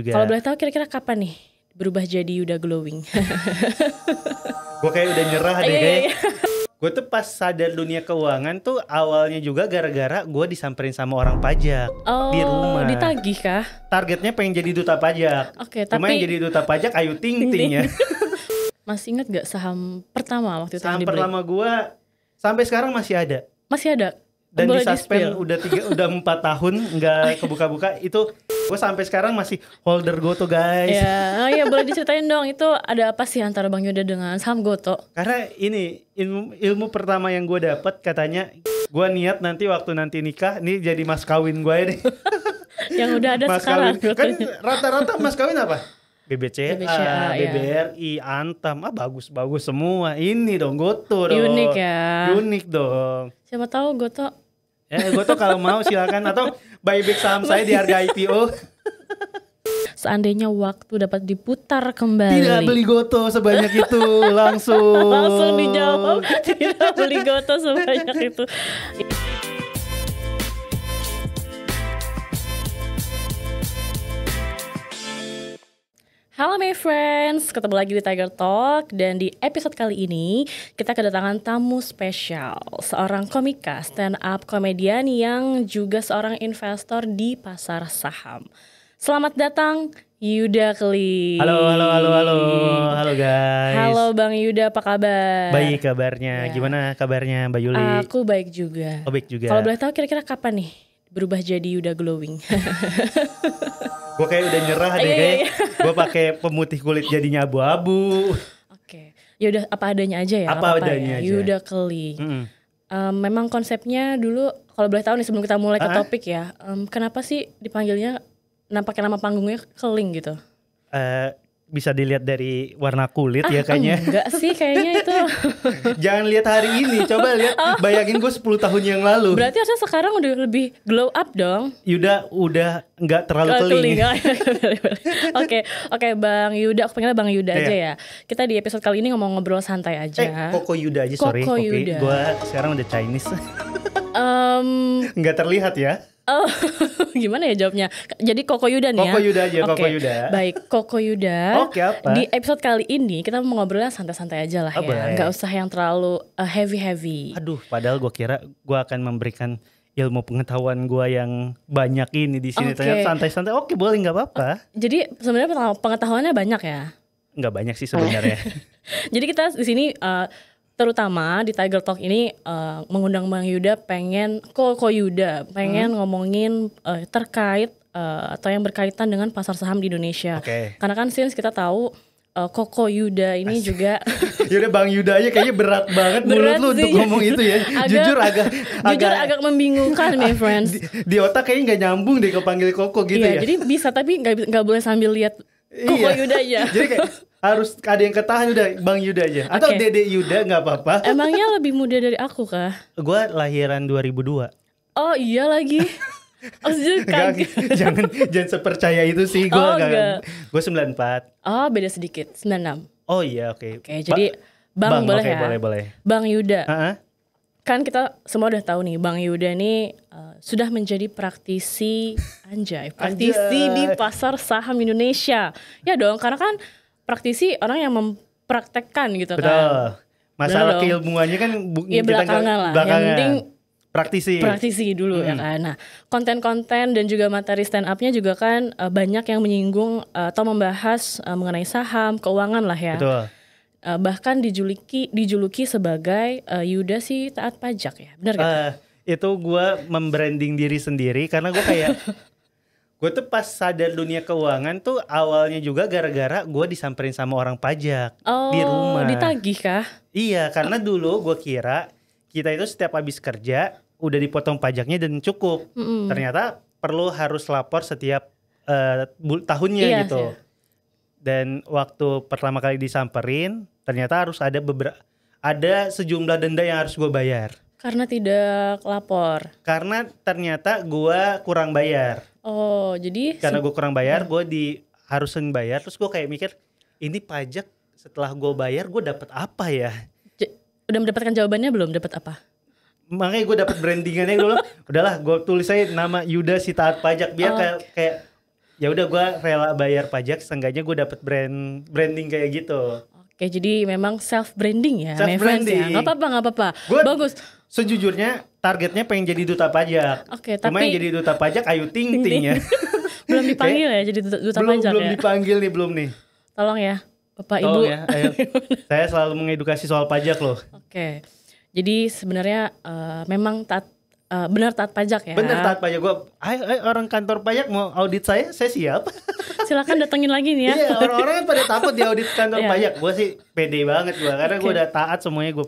juga. Kalau boleh tahu kira-kira kapan nih berubah jadi Yuda Glowing? Gue kayak udah nyerah deh Iya, kayak. iya. Gue tuh pas sadar dunia keuangan tuh awalnya juga gara-gara gue disamperin sama orang pajak di rumah. Ditagih kah? Targetnya pengen jadi duta pajak. Oke, Cuma yang tapi jadi duta pajak Ayu Ting Ting ya. masih ingat gak saham pertama waktu itu Saham yang dibeli? pertama gue sampai sekarang masih ada. Masih ada? Dan Boleh disuspend di-spill? udah 4 tahun nggak kebuka-buka. Itu gue sampai sekarang masih holder Goto guys. Ya, boleh diceritain dong itu ada apa sih antara Bang Yuda dengan saham Goto? Karena ini ilmu pertama yang gue dapat katanya gue niat nanti waktu nanti nikah nih jadi mas kawin gue ini. Yang udah ada Mas sekarang. kawin kan rata-rata mas kawin apa? BBCA, BBCA, BBRI, Antam, bagus-bagus semua. Ini dong Goto dong. Unik ya. Unik dong. Siapa tahu Goto. Goto kalau mau silakan atau buyback saham saya di harga IPO. Seandainya waktu dapat diputar kembali. Tidak beli Goto sebanyak itu langsung. Langsung dijawab. Tidak beli Goto sebanyak itu. Halo my friends, ketemu lagi di Tiger Talk. Dan di episode kali ini kita kedatangan tamu spesial, seorang komika, stand up komedian yang juga seorang investor di pasar saham. Selamat datang Yuda Kli. Halo guys. Halo Bang Yuda, apa kabar? Baik kabarnya, Gimana kabarnya Mbak Yuli? Aku baik juga. Baik juga. Kalau boleh tahu kira-kira kapan nih berubah jadi Yuda Glowing? Gue kayak udah nyerah deh Iya. kayak. Gue pakai pemutih kulit jadinya abu-abu. Oke, yaudah apa adanya aja ya. Apa nggak adanya ya. aja. Yuda Kli. Memang konsepnya dulu, kalau boleh tahu nih sebelum kita mulai ke topik ya, kenapa sih dipanggilnya pakai nama panggungnya Keling gitu? Bisa dilihat dari warna kulit ya kayaknya. Enggak sih kayaknya itu. Jangan lihat hari ini, coba lihat. Bayangin gue 10 tahun yang lalu. Berarti harusnya sekarang udah lebih glow up dong. Yuda udah nggak terlalu keling. Oke, Bang Yuda, aku panggilnya Bang Yuda aja ya. Kita di episode kali ini ngomong ngobrol santai aja. Koko Yuda aja, sorry. Koko Oke, Yuda. gue sekarang udah Chinese. Nggak terlihat ya. Oh, gimana ya jawabnya? Jadi Koko Yuda nih ya. Koko Yuda aja, Oke, Koko Yuda. Baik, Koko Yuda. Oke, apa? Di episode kali ini kita mau ngobrolnya santai-santai aja lah ya. Boleh. Nggak usah yang terlalu heavy-heavy. Aduh, padahal gue kira gue akan memberikan ilmu pengetahuan gue yang banyak ini di sini. Oke. Ternyata santai-santai. Oke, boleh, nggak apa-apa. Jadi sebenarnya pengetahuannya banyak ya. Nggak banyak sih sebenarnya. Jadi kita di sini terutama di Tiger Talk ini mengundang Bang Yuda Koko Yuda pengen ngomongin terkait atau yang berkaitan dengan pasar saham di Indonesia. Oke. Karena kan since kita tahu Koko Yuda ini juga Yaudah Bang Yuda aja kayaknya berat banget mulut Berat lu untuk sih. ngomong itu ya. Jujur agak membingungkan my friends. di otak kayaknya nggak nyambung deh kepanggil Koko gitu Iya, ya. jadi bisa tapi nggak boleh sambil lihat Koko Iya. Yuda aja. Jadi kayak harus ada yang ketahan, udah Bang Yuda aja. Atau Oke. Dede Yuda nggak apa-apa. Emangnya lebih muda dari aku kah? Gue lahiran 2002. Oh iya lagi. Maksudnya Enggak, jangan sepercaya itu sih. Gue enggak. Gue 94. Oh beda sedikit 96. Oh iya, oke. Oke, jadi Bang boleh oke, ya? boleh. Bang Yuda, Heeh. kan kita semua udah tahu nih Bang Yuda nih sudah menjadi praktisi praktisi di pasar saham Indonesia. Ya dong, karena kan praktisi orang yang mempraktekkan gitu Betul. kan. Masalah Bener dong. keilmuannya kan Ya belakangan lah. Yang penting praktisi dulu ya kan. Nah, konten-konten dan juga materi stand up-nya juga kan banyak yang menyinggung atau membahas mengenai saham, keuangan lah ya. Betul. Bahkan dijuluki sebagai Yuda si taat pajak ya, benar gak? Itu gue membranding diri sendiri karena gue kayak gue tuh pas sadar dunia keuangan tuh awalnya juga gara-gara gue disamperin sama orang pajak di rumah. Ditagih kah? Iya, karena dulu gue kira kita itu setiap habis kerja udah dipotong pajaknya dan cukup. Ternyata harus lapor setiap tahunnya Iya, gitu. sih. Dan waktu pertama kali disamperin, ternyata harus ada sejumlah denda yang harus gue bayar. Karena tidak lapor. Karena ternyata gue kurang bayar. Oh, jadi Karena gue kurang bayar, gue harusin bayar. Terus gue kayak mikir, ini pajak setelah gue bayar, gue dapat apa ya? udah mendapatkan jawabannya belum? Dapat apa? Makanya gue dapat brandingannya dulu. Udahlah, gue tulis aja nama Yuda si taat pajak biar kayak ya udah gue rela bayar pajak, seenggaknya gue dapet branding kayak gitu. Oke, jadi memang self branding ya, Self branding. Ya. Nggak apa-apa. Bagus. Sejujurnya targetnya pengen jadi duta pajak. Oke, cuma tapi yang jadi duta pajak Ayu Ting Ting ya. Belum dipanggil ya jadi duta pajak belum ya. dipanggil nih, belum nih. Tolong ya, Bapak Tolong Ibu. ya, ayo. Saya selalu mengedukasi soal pajak loh. Oke. Jadi sebenarnya memang benar taat pajak ya. Bener taat pajak. Gue, ayo orang kantor pajak mau audit saya siap. Silakan datengin lagi nih ya. Iya, orang-orang kan pada takut di audit kantor pajak. Gue sih pede banget gue, karena gue udah taat semuanya gue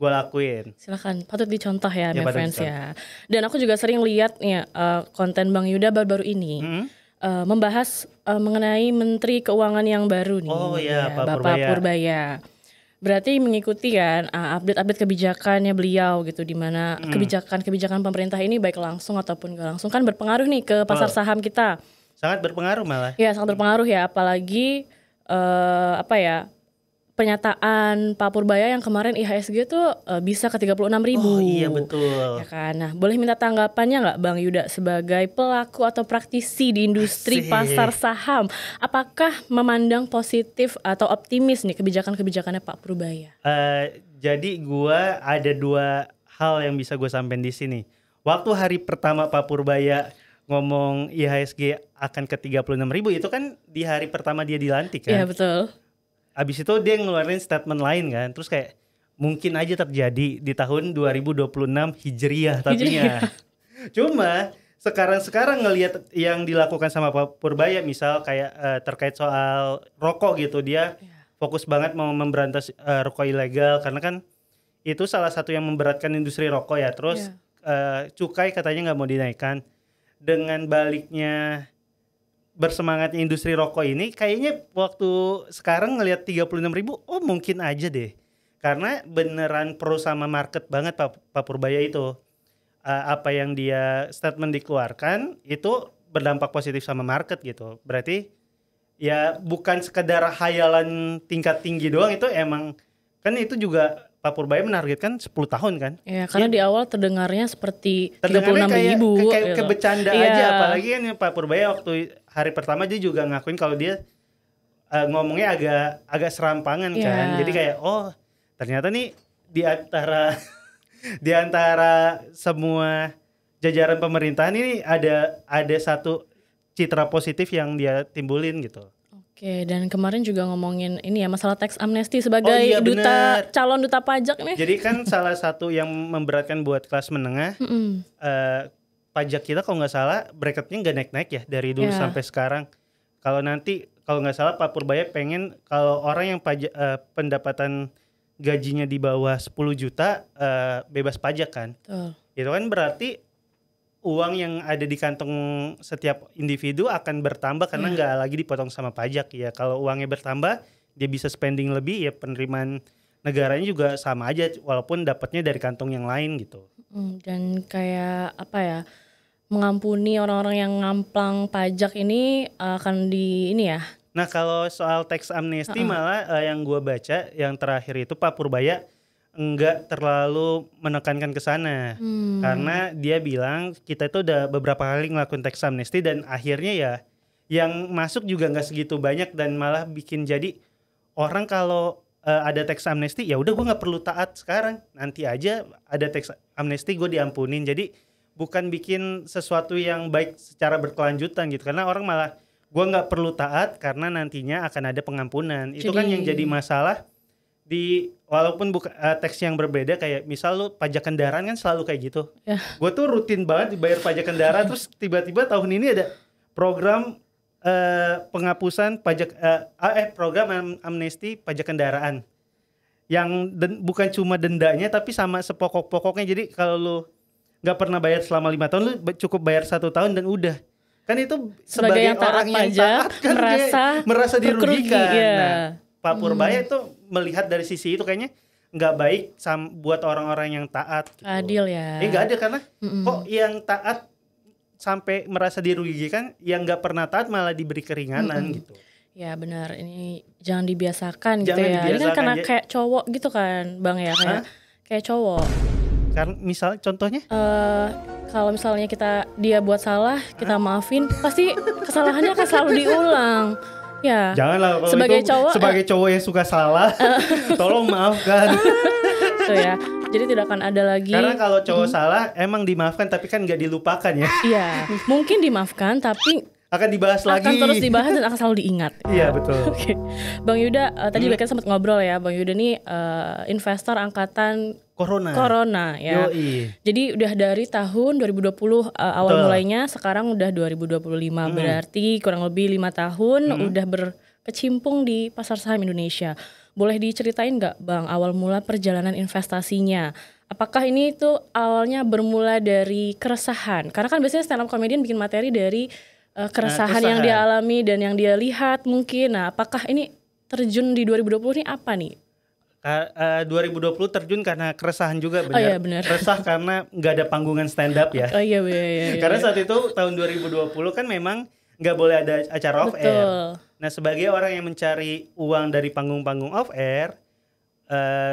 lakuin. Silakan, patut dicontoh ya, my friends ya. Dan aku juga sering lihat nih konten Bang Yuda baru-baru ini membahas mengenai Menteri Keuangan yang baru nih. Oh iya, Bapak Purbaya. Berarti mengikuti kan update-update kebijakannya beliau gitu, di mana kebijakan pemerintah ini baik langsung ataupun gak langsung kan berpengaruh nih ke pasar saham kita. Sangat berpengaruh malah. Ya, sangat berpengaruh ya, apalagi pernyataan Pak Purbaya yang kemarin IHSG tuh bisa ke 36.000. Oh iya betul. Ya kan. Nah, boleh minta tanggapannya nggak Bang Yuda sebagai pelaku atau praktisi di industri pasar saham? Apakah memandang positif atau optimis nih kebijakannya Pak Purbaya? Jadi gue ada 2 hal yang bisa gue sampaikan di sini. Waktu hari pertama Pak Purbaya ngomong IHSG akan ke 36.000, itu kan di hari pertama dia dilantik kan. Iya betul. Abis itu dia ngeluarin statement lain kan. Terus kayak mungkin aja terjadi di tahun 2026 Hijriah tadinya. Cuma sekarang ngelihat yang dilakukan sama Pak Purbaya, misal kayak terkait soal rokok gitu, dia fokus banget mau memberantas rokok ilegal, karena kan itu salah satu yang memberatkan industri rokok ya. Terus cukai katanya nggak mau dinaikkan. Dengan baliknya bersemangatnya industri rokok ini, kayaknya waktu sekarang ngelihat 36.000, oh mungkin aja deh. Karena beneran pro sama market banget Pak Purbaya itu. Apa yang dia statement dikeluarkan itu berdampak positif sama market gitu. Berarti ya bukan sekedar hayalan tingkat tinggi doang, itu emang kan itu juga Pak Purbaya menargetkan 10 tahun kan. Ya, karena di awal terdengarnya seperti 36.000 kayak gitu. Bercanda aja, apalagi kan Pak Purbaya waktu hari pertama dia juga ngakuin kalau dia ngomongnya agak serampangan kan. Jadi kayak ternyata nih di antara semua jajaran pemerintahan ini ada satu citra positif yang dia timbulin gitu. Oke, dan kemarin juga ngomongin ini ya, masalah tax amnesty sebagai calon duta pajak nih. Jadi kan salah satu yang memberatkan buat kelas menengah, pajak kita kalau nggak salah bracketnya nggak naik-naik ya dari dulu sampai sekarang. Kalau nggak salah Pak Purbaya pengen kalau orang yang pendapatan gajinya di bawah 10 juta bebas pajak kan. Itu kan berarti uang yang ada di kantong setiap individu akan bertambah karena nggak lagi dipotong sama pajak ya. Kalau uangnya bertambah, dia bisa spending lebih, ya penerimaan negaranya juga sama aja walaupun dapatnya dari kantong yang lain gitu. Dan kayak mengampuni orang-orang yang ngamplang pajak ini akan ini ya. Nah kalau soal tax amnesty malah yang gue baca yang terakhir itu Pak Purbaya enggak terlalu menekankan ke sana. Karena dia bilang kita itu udah beberapa kali ngelakuin tax amnesty dan akhirnya ya yang masuk juga nggak segitu banyak, dan malah bikin jadi orang kalau ada tax amnesty ya udah gue nggak perlu taat sekarang, nanti aja ada tax amnesty gue diampunin. Jadi bukan bikin sesuatu yang baik secara berkelanjutan gitu, karena orang malah gue nggak perlu taat karena nantinya akan ada pengampunan. Itu kan yang jadi masalah di walaupun bukan teks yang berbeda, kayak misal lu pajak kendaraan kan selalu kayak gitu. Gue tuh rutin banget dibayar pajak kendaraan terus tiba-tiba tahun ini ada program penghapusan pajak program amnesti pajak kendaraan yang bukan cuma dendanya tapi sama sepokok-pokoknya. Jadi kalau lu nggak pernah bayar selama 5 tahun, lu cukup bayar 1 tahun dan udah. Kan itu sebagai yang orang yang taat kan merasa dirugikan. Nah, Pak Purbaya itu melihat dari sisi itu kayaknya nggak baik buat orang-orang yang taat gitu. Adil ya. Nggak adil karena kok yang taat sampai merasa dirugikan, yang nggak pernah taat malah diberi keringanan gitu. Ya benar, ini jangan dibiasakan gitu ya. Ini kan karena kayak cowok gitu kan Bang ya, kayak cowok. Karena misal contohnya Kalau misalnya dia buat salah, kita maafin, pasti kesalahannya akan selalu diulang. Ya. janganlah kalau sebagai itu cowok, sebagai cowok yang suka salah, tolong maafkan. Tuh ya. Jadi tidak akan ada lagi. Karena kalau cowok salah emang dimaafkan tapi kan nggak dilupakan ya. Iya, mungkin dimaafkan tapi Akan dibahas lagi. akan terus dibahas dan akan selalu diingat. Iya betul. Oke. Bang Yuda, tadi kita sempat ngobrol ya. Bang Yuda nih investor angkatan Corona ya. Yoi. Jadi udah dari tahun 2020 awal Betul. mulainya, sekarang udah 2025. Berarti kurang lebih 5 tahun udah berkecimpung di pasar saham Indonesia. Boleh diceritain nggak Bang awal mula perjalanan investasinya? Apakah ini tuh awalnya bermula dari keresahan? Karena kan biasanya stand up comedian bikin materi dari keresahan yang dia alami dan yang dia lihat mungkin. Nah, apakah ini terjun di 2020 ini apa nih? 2020 terjun karena keresahan juga benar. Oh iya benar. Resah karena nggak ada panggungan stand up ya. Oh iya, iya. Karena saat itu tahun 2020 kan memang nggak boleh ada acara off air. Nah sebagai orang yang mencari uang dari panggung-panggung off air,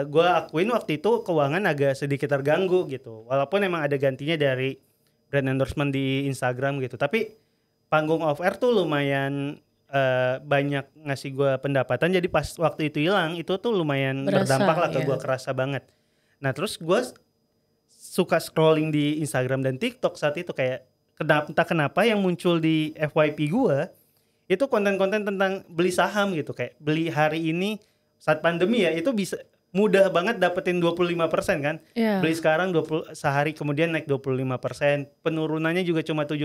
gue akuin waktu itu keuangan agak sedikit terganggu gitu. Walaupun emang ada gantinya dari brand endorsement di Instagram gitu. Tapi panggung off air tuh lumayan banyak ngasih gue pendapatan. Jadi pas waktu itu hilang itu tuh lumayan berdampak lah ke gue, kerasa banget. Nah terus gue suka scrolling di Instagram dan TikTok saat itu, kayak entah kenapa yang muncul di FYP gue itu konten-konten tentang beli saham gitu, kayak beli hari ini saat pandemi ya, itu bisa mudah banget dapetin 25% kan. Beli sekarang 20 sehari kemudian naik 25%, penurunannya juga cuma 7%,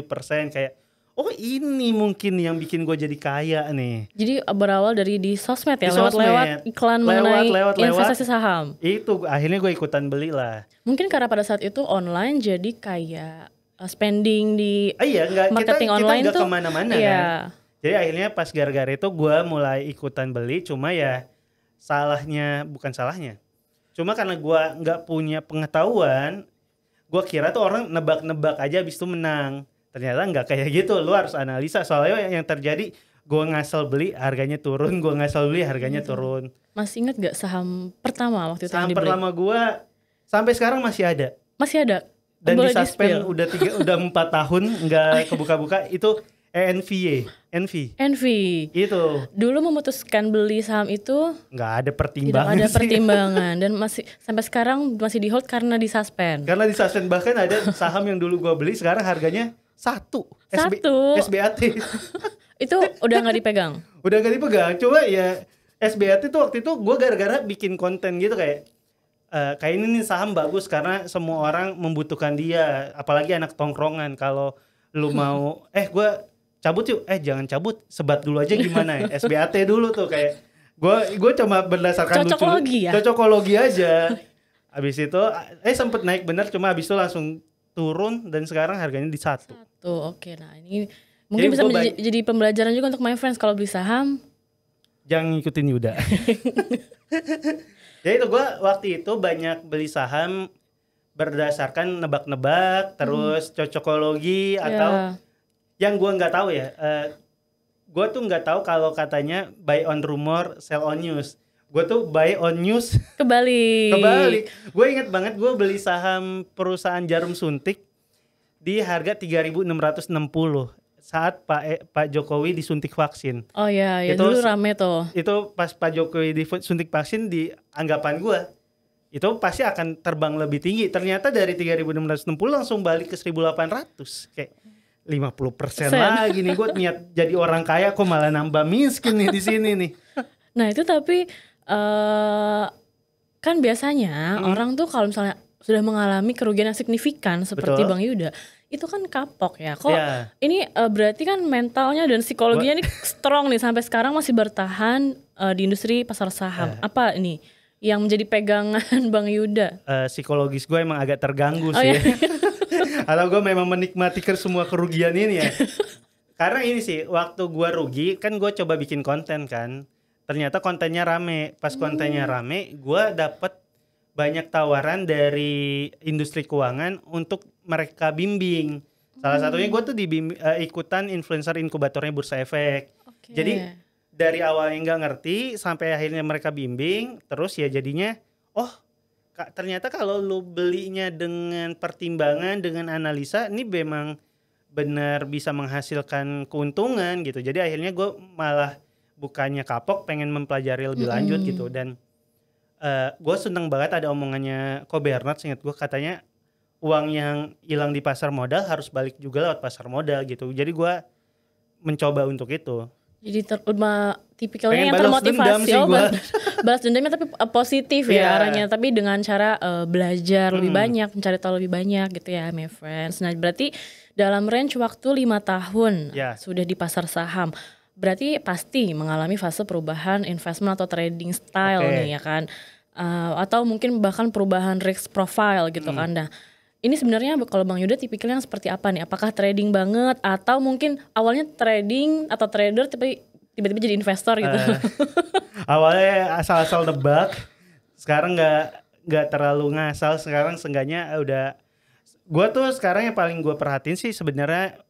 kayak oh ini mungkin yang bikin gue jadi kaya nih. Jadi berawal dari di sosmed ya, lewat iklan mengenai investasi saham. Itu akhirnya gue ikutan beli lah. Mungkin karena pada saat itu online jadi kayak spending di marketing kita online tuh kemana-mana kan. Jadi akhirnya pas gara-gara itu gue mulai ikutan beli, cuma ya bukan salahnya. Cuma karena gue nggak punya pengetahuan, gue kira tuh orang nebak-nebak aja abis itu menang. Ternyata nggak kayak gitu, lu harus analisa. Soalnya yang terjadi gue ngasal beli harganya turun, gue ngasal beli harganya turun. Masih inget gak saham pertama waktu itu saham yang dibeli? Saham pertama gue sampai sekarang masih ada. Masih ada? Dan di suspend udah 4 tahun nggak kebuka-buka. Itu NV. Itu. Dulu memutuskan beli saham itu nggak ada pertimbangan. Tidak ada pertimbangan dan masih sampai sekarang masih di hold karena di suspend. Karena di suspend, bahkan ada saham yang dulu gue beli sekarang harganya satu. SBAT. Itu udah nggak dipegang. Udah nggak dipegang. Coba ya SBAT itu waktu itu gue gara-gara bikin konten gitu kayak ini nih saham bagus karena semua orang membutuhkan dia, apalagi anak tongkrongan. Kalau lu mau gue cabut yuk, jangan cabut, sebat dulu aja gimana ya. SBAT dulu tuh kayak gue cuma berdasarkan cocokologi aja. Abis itu sempet naik bener, cuma abis itu langsung turun dan sekarang harganya di 1. Oke, nah ini mungkin bisa jadi pembelajaran juga untuk my friends kalau beli saham. Jangan ngikutin Yuda. Jadi itu gue waktu itu banyak beli saham berdasarkan nebak-nebak, terus cocokologi atau yang gue nggak tahu ya. Gue tuh nggak tahu kalau katanya buy on rumor, sell on news. Gue tuh buy on news. Kebalik. Gue inget banget gue beli saham perusahaan jarum suntik di harga 3.660 saat Pak Jokowi disuntik vaksin. Oh iya, itu dulu rame tuh. Itu pas Pak Jokowi disuntik vaksin, di anggapan gue itu pasti akan terbang lebih tinggi. Ternyata dari 3.660 langsung balik ke 1.800. Kayak 50% lagi nih. Gue niat jadi orang kaya kok malah nambah miskin nih di sini nih. Nah itu tapi kan biasanya orang tuh kalau misalnya sudah mengalami kerugian yang signifikan seperti Bang Yuda, itu kan kapok ya. Kok ini berarti kan mentalnya dan psikologinya ini strong nih sampai sekarang masih bertahan di industri pasar saham. Apa ini yang menjadi pegangan Bang Yuda? Psikologis gue emang agak terganggu sih. Atau gue memang menikmati semua kerugian ini ya. Karena ini sih, waktu gue rugi kan gue coba bikin konten kan. Ternyata kontennya rame. Pas kontennya rame, gue dapet banyak tawaran dari industri keuangan untuk mereka bimbing. Salah satunya gue tuh ikutan influencer inkubatornya Bursa Efek. Jadi dari awalnya nggak ngerti sampai akhirnya mereka bimbing, terus ya jadinya ternyata kalau lu belinya dengan pertimbangan, dengan analisa, ini memang benar bisa menghasilkan keuntungan gitu. Jadi akhirnya gue malah bukannya kapok, pengen mempelajari lebih lanjut gitu. Dan gue seneng banget ada omongannya Ko Bernard, ingat gue, katanya uang yang hilang di pasar modal harus balik juga lewat pasar modal gitu. Jadi gue mencoba untuk itu. Jadi tipikalnya Pengen yang balas dendam termotivasi. sih gua. Balas dendamnya tapi positif ya Iya. arahnya. Tapi dengan cara belajar lebih banyak, mencari tahu lebih banyak gitu ya, my friends. Nah berarti dalam range waktu 5 tahun Ya. sudah di pasar saham. Berarti pasti mengalami fase perubahan investment atau trading style Oke. nih ya kan. Atau mungkin bahkan perubahan risk profile gitu kan. Nah ini sebenarnya kalau Bang Yuda tipikalnya yang seperti apa nih? Apakah trading banget atau mungkin awalnya trading atau trader tapi tiba-tiba jadi investor gitu? Awalnya asal-asal nebak, sekarang nggak terlalu ngasal. Sekarang seenggaknya udah, gue tuh sekarang yang paling gue perhatiin sih sebenarnya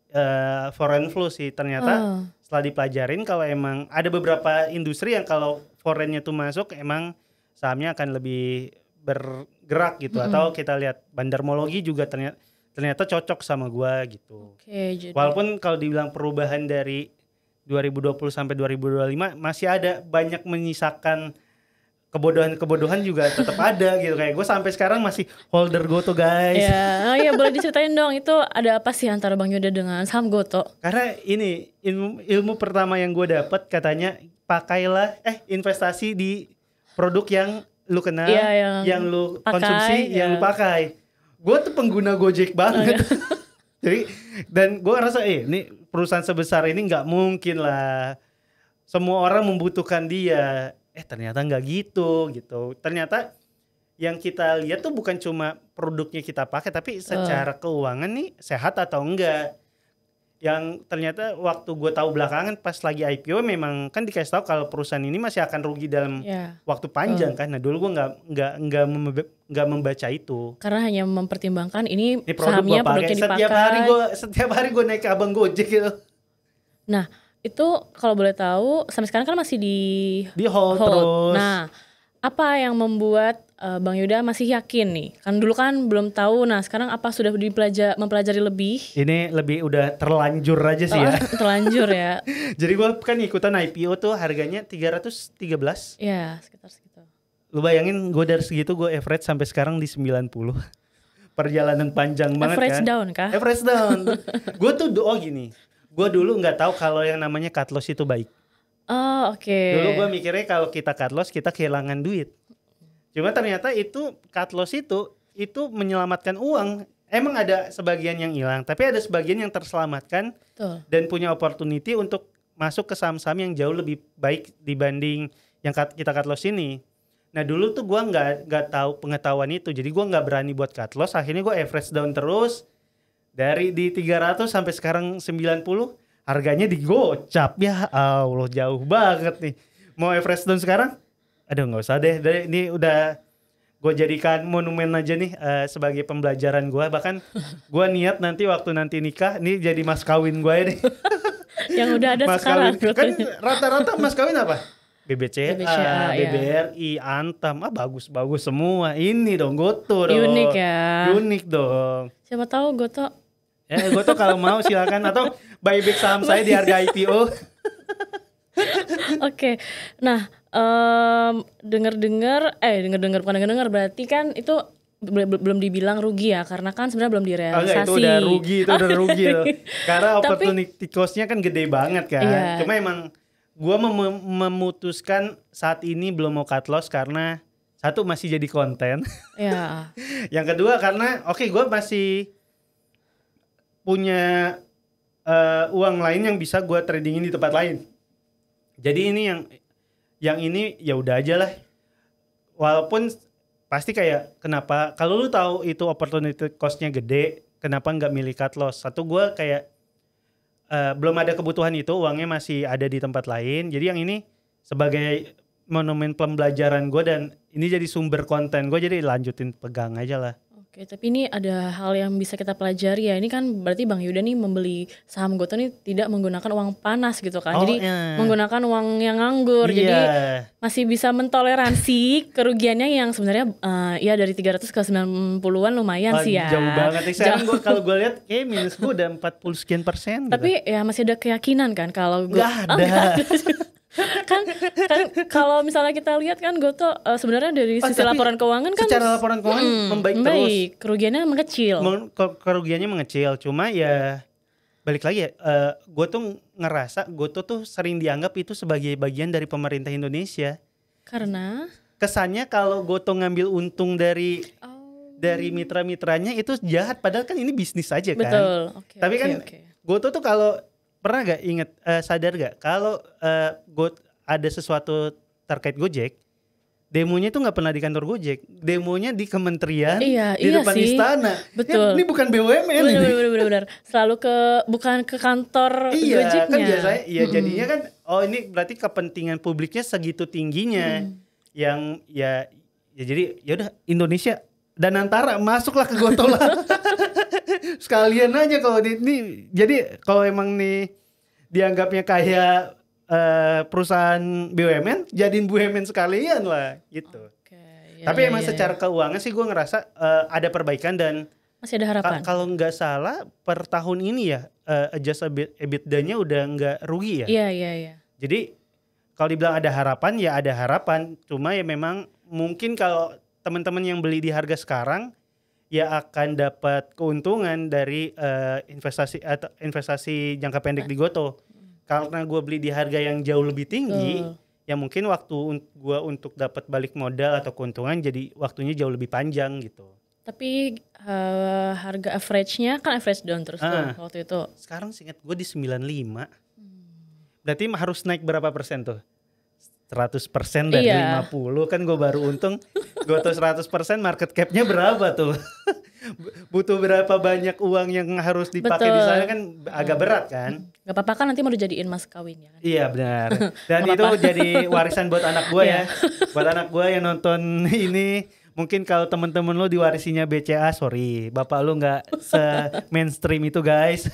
foreign flow sih. Ternyata setelah dipelajarin kalau emang ada beberapa industri yang kalau foreignnya tuh masuk emang sahamnya akan lebih bergerak gitu. Atau kita lihat bandarmologi juga ternyata cocok sama gua gitu. Oke, jadi Walaupun kalau dibilang perubahan dari 2020 sampai 2025 masih ada banyak menyisakan kebodohan juga tetap ada gitu. Kayak gue sampai sekarang masih holder Goto guys. ya boleh diceritain dong itu ada apa sih antara Bang Yuda dengan saham Goto? Karena ini ilmu pertama yang gue dapat katanya pakailah investasi di produk yang lu kenal, Iya, yang lu pakai, konsumsi, yang lu pakai. Gue tuh pengguna Gojek banget. Jadi dan gue ngerasa ini perusahaan sebesar ini nggak mungkin lah semua orang membutuhkan dia. Ternyata nggak gitu. Ternyata yang kita lihat tuh bukan cuma produknya kita pakai, tapi secara keuangan nih sehat atau enggak. Yang ternyata waktu gue tahu belakangan pas lagi IPO memang kan dikasih tahu kalau perusahaan ini masih akan rugi dalam waktu panjang kan. Nah dulu gue nggak membaca itu. Karena hanya mempertimbangkan ini produk sahamnya gua pakai. produknya dipakai. Setiap hari gue naik ke abang Gojek gitu. Nah itu kalau boleh tahu sampai sekarang kan masih di hold terus. Nah apa yang membuat Bang Yuda masih yakin nih? Kan dulu kan belum tahu. Nah sekarang apa sudah mempelajari lebih? Ini lebih udah terlanjur aja sih ya. Terlanjur ya. Jadi gue kan ikutan IPO tuh harganya 313. Ya sekitar segitu. Lu bayangin gue dari segitu gue average sampai sekarang di 90. Perjalanan panjang banget average kan. Down kah? Average down. Gue tuh gini. Gue dulu nggak tahu kalau yang namanya cut loss itu baik. Oh oke. Dulu gue mikirnya kalau kita cut loss kita kehilangan duit. Cuma ternyata itu cut loss itu menyelamatkan uang. Emang ada sebagian yang hilang, tapi ada sebagian yang terselamatkan. Betul. Dan punya opportunity untuk masuk ke saham-saham yang jauh lebih baik dibanding yang kita cut loss ini. Nah dulu tuh gue nggak tahu pengetahuan itu, jadi gue nggak berani buat cut loss. Akhirnya gue average down terus dari di 300 sampai sekarang 90. Harganya digocap, ya Allah jauh banget nih. Mau average down sekarang? Aduh nggak usah deh, ini udah gue jadikan monumen aja nih sebagai pembelajaran gue. Bahkan gue niat nanti waktu nanti nikah, ini jadi mas kawin gue ini. Yang udah ada mas sekarang. Kawin. Kan rata-rata mas kawin apa? BBCA, ya. BBRI, Antam, bagus-bagus semua. Ini dong Goto dong. Unik ya. Unik dong. Siapa tahu Goto. Goto kalau mau silakan atau buyback saham saya di harga IPO. Oke. Nah, dengar-dengar bukan dengar berarti kan itu belum dibilang rugi ya karena kan sebenarnya belum direalisasi. Itu udah rugi loh. Karena opportunity cost-nya kan gede banget kan. Iya. Cuma emang gua memutuskan saat ini belum mau cut loss karena satu masih jadi konten. Iya. Yang kedua karena gua masih punya uang lain yang bisa gua tradingin di tempat lain. Jadi ini yang ini ya udah aja lah. Walaupun pasti kayak kenapa kalau lu tahu itu opportunity cost-nya gede, kenapa nggak milih cut loss? Satu gue kayak belum ada kebutuhan itu, uangnya masih ada di tempat lain. Jadi yang ini sebagai monumen pembelajaran gue dan ini jadi sumber konten gue, jadi lanjutin pegang aja lah. Oke, tapi ini ada hal yang bisa kita pelajari ya. Ini kan berarti Bang Yuda nih membeli saham Gotoh nih tidak menggunakan uang panas gitu kan. Oh, Jadi ya. menggunakan uang yang nganggur. Jadi Iya. masih bisa mentoleransi kerugiannya yang sebenarnya ya dari 300 ke 90-an lumayan Oh, sih ya. jauh banget nih. Sekarang kalau gue lihat kayak minus gue udah 40 sekian persen gitu. Tapi ya masih ada keyakinan kan kalau gue Nggak ada. kan kalau misalnya kita lihat kan Gotoh sebenarnya dari sisi tapi laporan keuangan kan secara laporan keuangan membaik terus. Kerugiannya mengecil. Kerugiannya mengecil, cuma ya balik lagi ya, gue tuh ngerasa Gotoh tuh sering dianggap itu sebagai bagian dari pemerintah Indonesia. Karena Kesannya kalau Gotoh ngambil untung dari mitra-mitranya itu jahat, padahal kan ini bisnis aja kan. betul. Oke, Tapi kan Gotoh tuh kalau pernah gak sadar gak kalau ada sesuatu terkait Gojek, demonya tuh nggak pernah di kantor Gojek, demonya di kementerian, di depan sih. istana. Betul. Ini bukan BUMN ini. Benar. Selalu bukan ke kantor Gojeknya. Kan biasanya jadinya kan ini berarti kepentingan publiknya segitu tingginya. Yang ya jadi ya udah Indonesia dan Antara masuklah ke Gotoh lah. Sekalian aja kalau ini. Jadi kalau emang nih dianggapnya kayak perusahaan BUMN, jadiin BUMN sekalian lah gitu. Tapi emang secara keuangan sih gue ngerasa ada perbaikan dan masih ada harapan. Kalau nggak salah per tahun ini ya adjusted EBITDA-nya udah nggak rugi ya. Iya. Jadi kalau dibilang ada harapan ya ada harapan. Cuma ya memang mungkin kalau teman-teman yang beli di harga sekarang ya akan dapat keuntungan dari investasi jangka pendek di Gotoh. Karena gue beli di harga yang jauh lebih tinggi, ya mungkin waktu gue untuk dapat balik modal atau keuntungan jadi waktunya jauh lebih panjang gitu. Tapi harga average-nya kan average down terus tuh waktu itu. Sekarang seingat gue di 95. Berarti harus naik berapa persen tuh? 100% dari 50 kan gue baru untung. Gotoh 100% market cap-nya berapa tuh? Butuh berapa banyak uang yang harus dipakai di sana kan agak berat kan? Gak apa-apa kan nanti mau dijadiin mas kawin ya kan? Iya benar. Dan itu jadi warisan buat anak gue ya. Buat anak gue yang nonton ini, mungkin kalau temen-temen lo diwarisinya BCA, sorry, bapak lo nggak se-mainstream itu guys.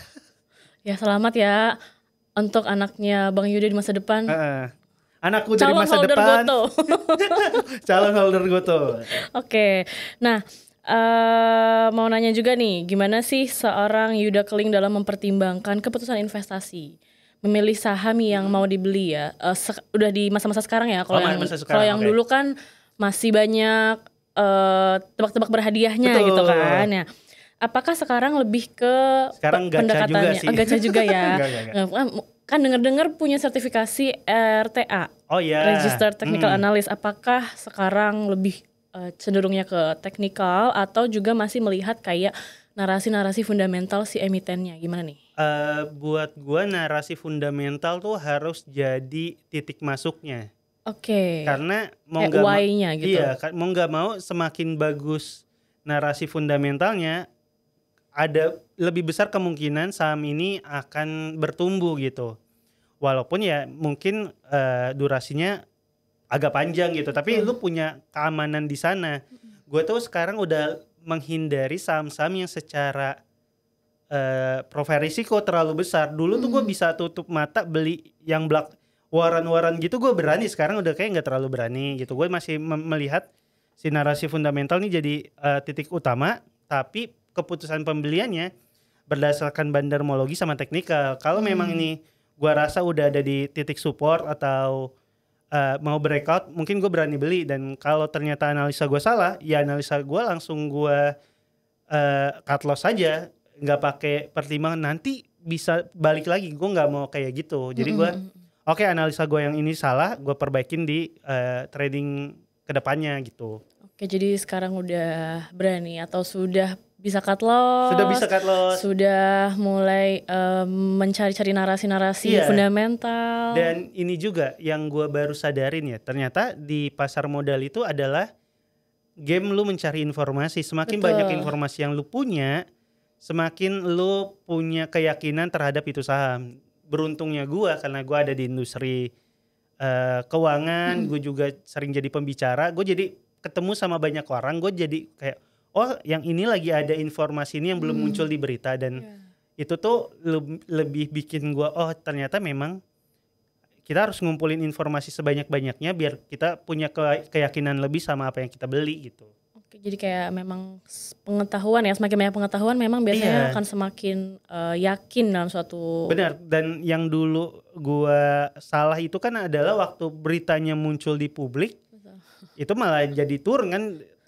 Ya selamat ya untuk anaknya Bang Yuda di masa depan. Anakku dari masa depan. Calon holder Gotoh. Oke. Nah, mau nanya juga nih, gimana sih seorang Yuda Keling dalam mempertimbangkan keputusan investasi, memilih saham yang mau dibeli ya? Udah di masa-masa sekarang ya. Kalau yang dulu kan masih banyak tebak-tebak berhadiahnya. Betul. Gitu kan. Ya. Apakah sekarang lebih ke pendekatannya? Gacha juga ya. Enggak. Kan dengar-dengar punya sertifikasi RTA. Oh iya. Registered Technical Analyst. Apakah sekarang lebih cenderungnya ke teknikal atau juga masih melihat kayak narasi-narasi fundamental si emitennya? Gimana nih? Buat gua narasi fundamental tuh harus jadi titik masuknya. Oke. Karena mau why-nya gitu. Iya, mau nggak mau semakin bagus narasi fundamentalnya, ada lebih besar kemungkinan saham ini akan bertumbuh gitu. Walaupun ya mungkin durasinya agak panjang gitu, tapi lu punya keamanan di sana. Gue tuh sekarang udah menghindari saham-saham yang secara profil risiko terlalu besar. Dulu tuh gue bisa tutup mata beli yang waran-waran gitu, gue berani. Sekarang udah kayak nggak terlalu berani gitu. Gue masih melihat si narasi fundamental ini jadi titik utama, tapi keputusan pembeliannya berdasarkan bandarmologi sama teknikal. Kalau memang ini gua rasa udah ada di titik support atau mau breakout, mungkin gue berani beli. Dan kalau ternyata analisa gue salah, ya analisa gue langsung gue cut loss saja, nggak pakai pertimbangan nanti bisa balik lagi. Gue nggak mau kayak gitu. Jadi gue oke, analisa gue yang ini salah, gue perbaikin di trading kedepannya gitu. Oke, jadi sekarang udah berani atau sudah bisa cut loss. Sudah bisa cut loss. Sudah mulai mencari-cari narasi-narasi fundamental. Dan ini juga yang gue baru sadarin ya, ternyata di pasar modal itu adalah game lu mencari informasi. Semakin banyak informasi yang lu punya, semakin lu punya keyakinan terhadap itu saham. Beruntungnya gue, karena gue ada di industri keuangan, gue juga sering jadi pembicara, gue jadi ketemu sama banyak orang, gue jadi kayak oh yang ini lagi ada informasi ini yang belum muncul di berita, dan itu tuh lebih bikin gue oh ternyata memang kita harus ngumpulin informasi sebanyak-banyaknya biar kita punya keyakinan lebih sama apa yang kita beli gitu. Oke, jadi kayak memang pengetahuan ya, semakin banyak pengetahuan memang biasanya akan semakin yakin dalam suatu. Benar, dan yang dulu gua salah itu kan adalah waktu beritanya muncul di publik. Betul. Itu malah jadi turun kan,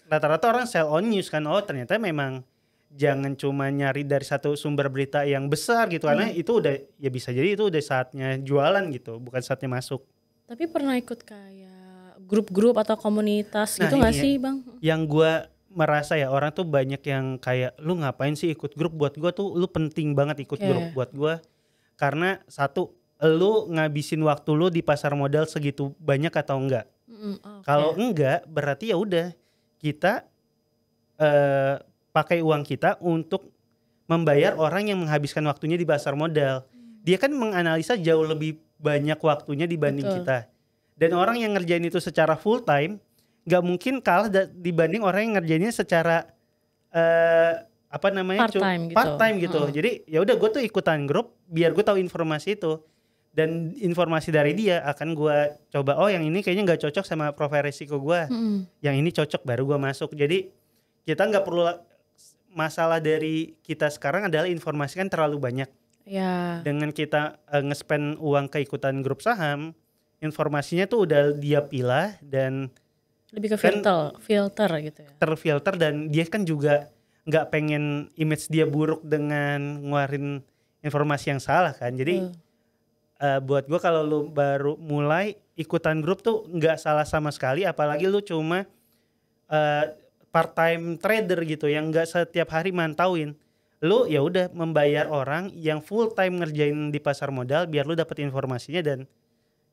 rata-rata orang sell on news kan, oh ternyata memang jangan cuma nyari dari satu sumber berita yang besar gitu, karena itu udah ya bisa jadi itu udah saatnya jualan gitu, bukan saatnya masuk. Tapi pernah ikut kayak grup-grup atau komunitas gitu nggak sih Bang? Yang gue merasa ya orang tuh banyak yang kayak lu ngapain sih ikut grup, buat gue tuh lu penting banget ikut grup buat gue, karena satu lu ngabisin waktu lu di pasar modal segitu banyak atau enggak. Kalau enggak berarti ya udah kita pakai uang kita untuk membayar orang yang menghabiskan waktunya di pasar modal. Dia kan menganalisa jauh lebih banyak waktunya dibanding kita. Dan orang yang ngerjain itu secara full time gak mungkin kalah dibanding orang yang ngerjainnya secara part time gitu. Jadi ya udah gue tuh ikutan grup biar gue tahu informasi itu, dan informasi dari dia akan gue coba, oh yang ini kayaknya gak cocok sama profil resiko gue, yang ini cocok baru gue masuk. Jadi kita gak perlu, masalah dari kita sekarang adalah informasi kan terlalu banyak. Dengan kita nge-spend uang ke ikutan grup saham, informasinya tuh udah dia pilah dan lebih ke filter gitu ya. Terfilter, dan dia kan juga nggak pengen image dia buruk dengan ngeluarin informasi yang salah kan. Jadi buat gue kalau lu baru mulai ikutan grup tuh nggak salah sama sekali, apalagi lu cuma part time trader gitu yang nggak setiap hari mantauin. Lu ya udah membayar orang yang full time ngerjain di pasar modal biar lu dapet informasinya, dan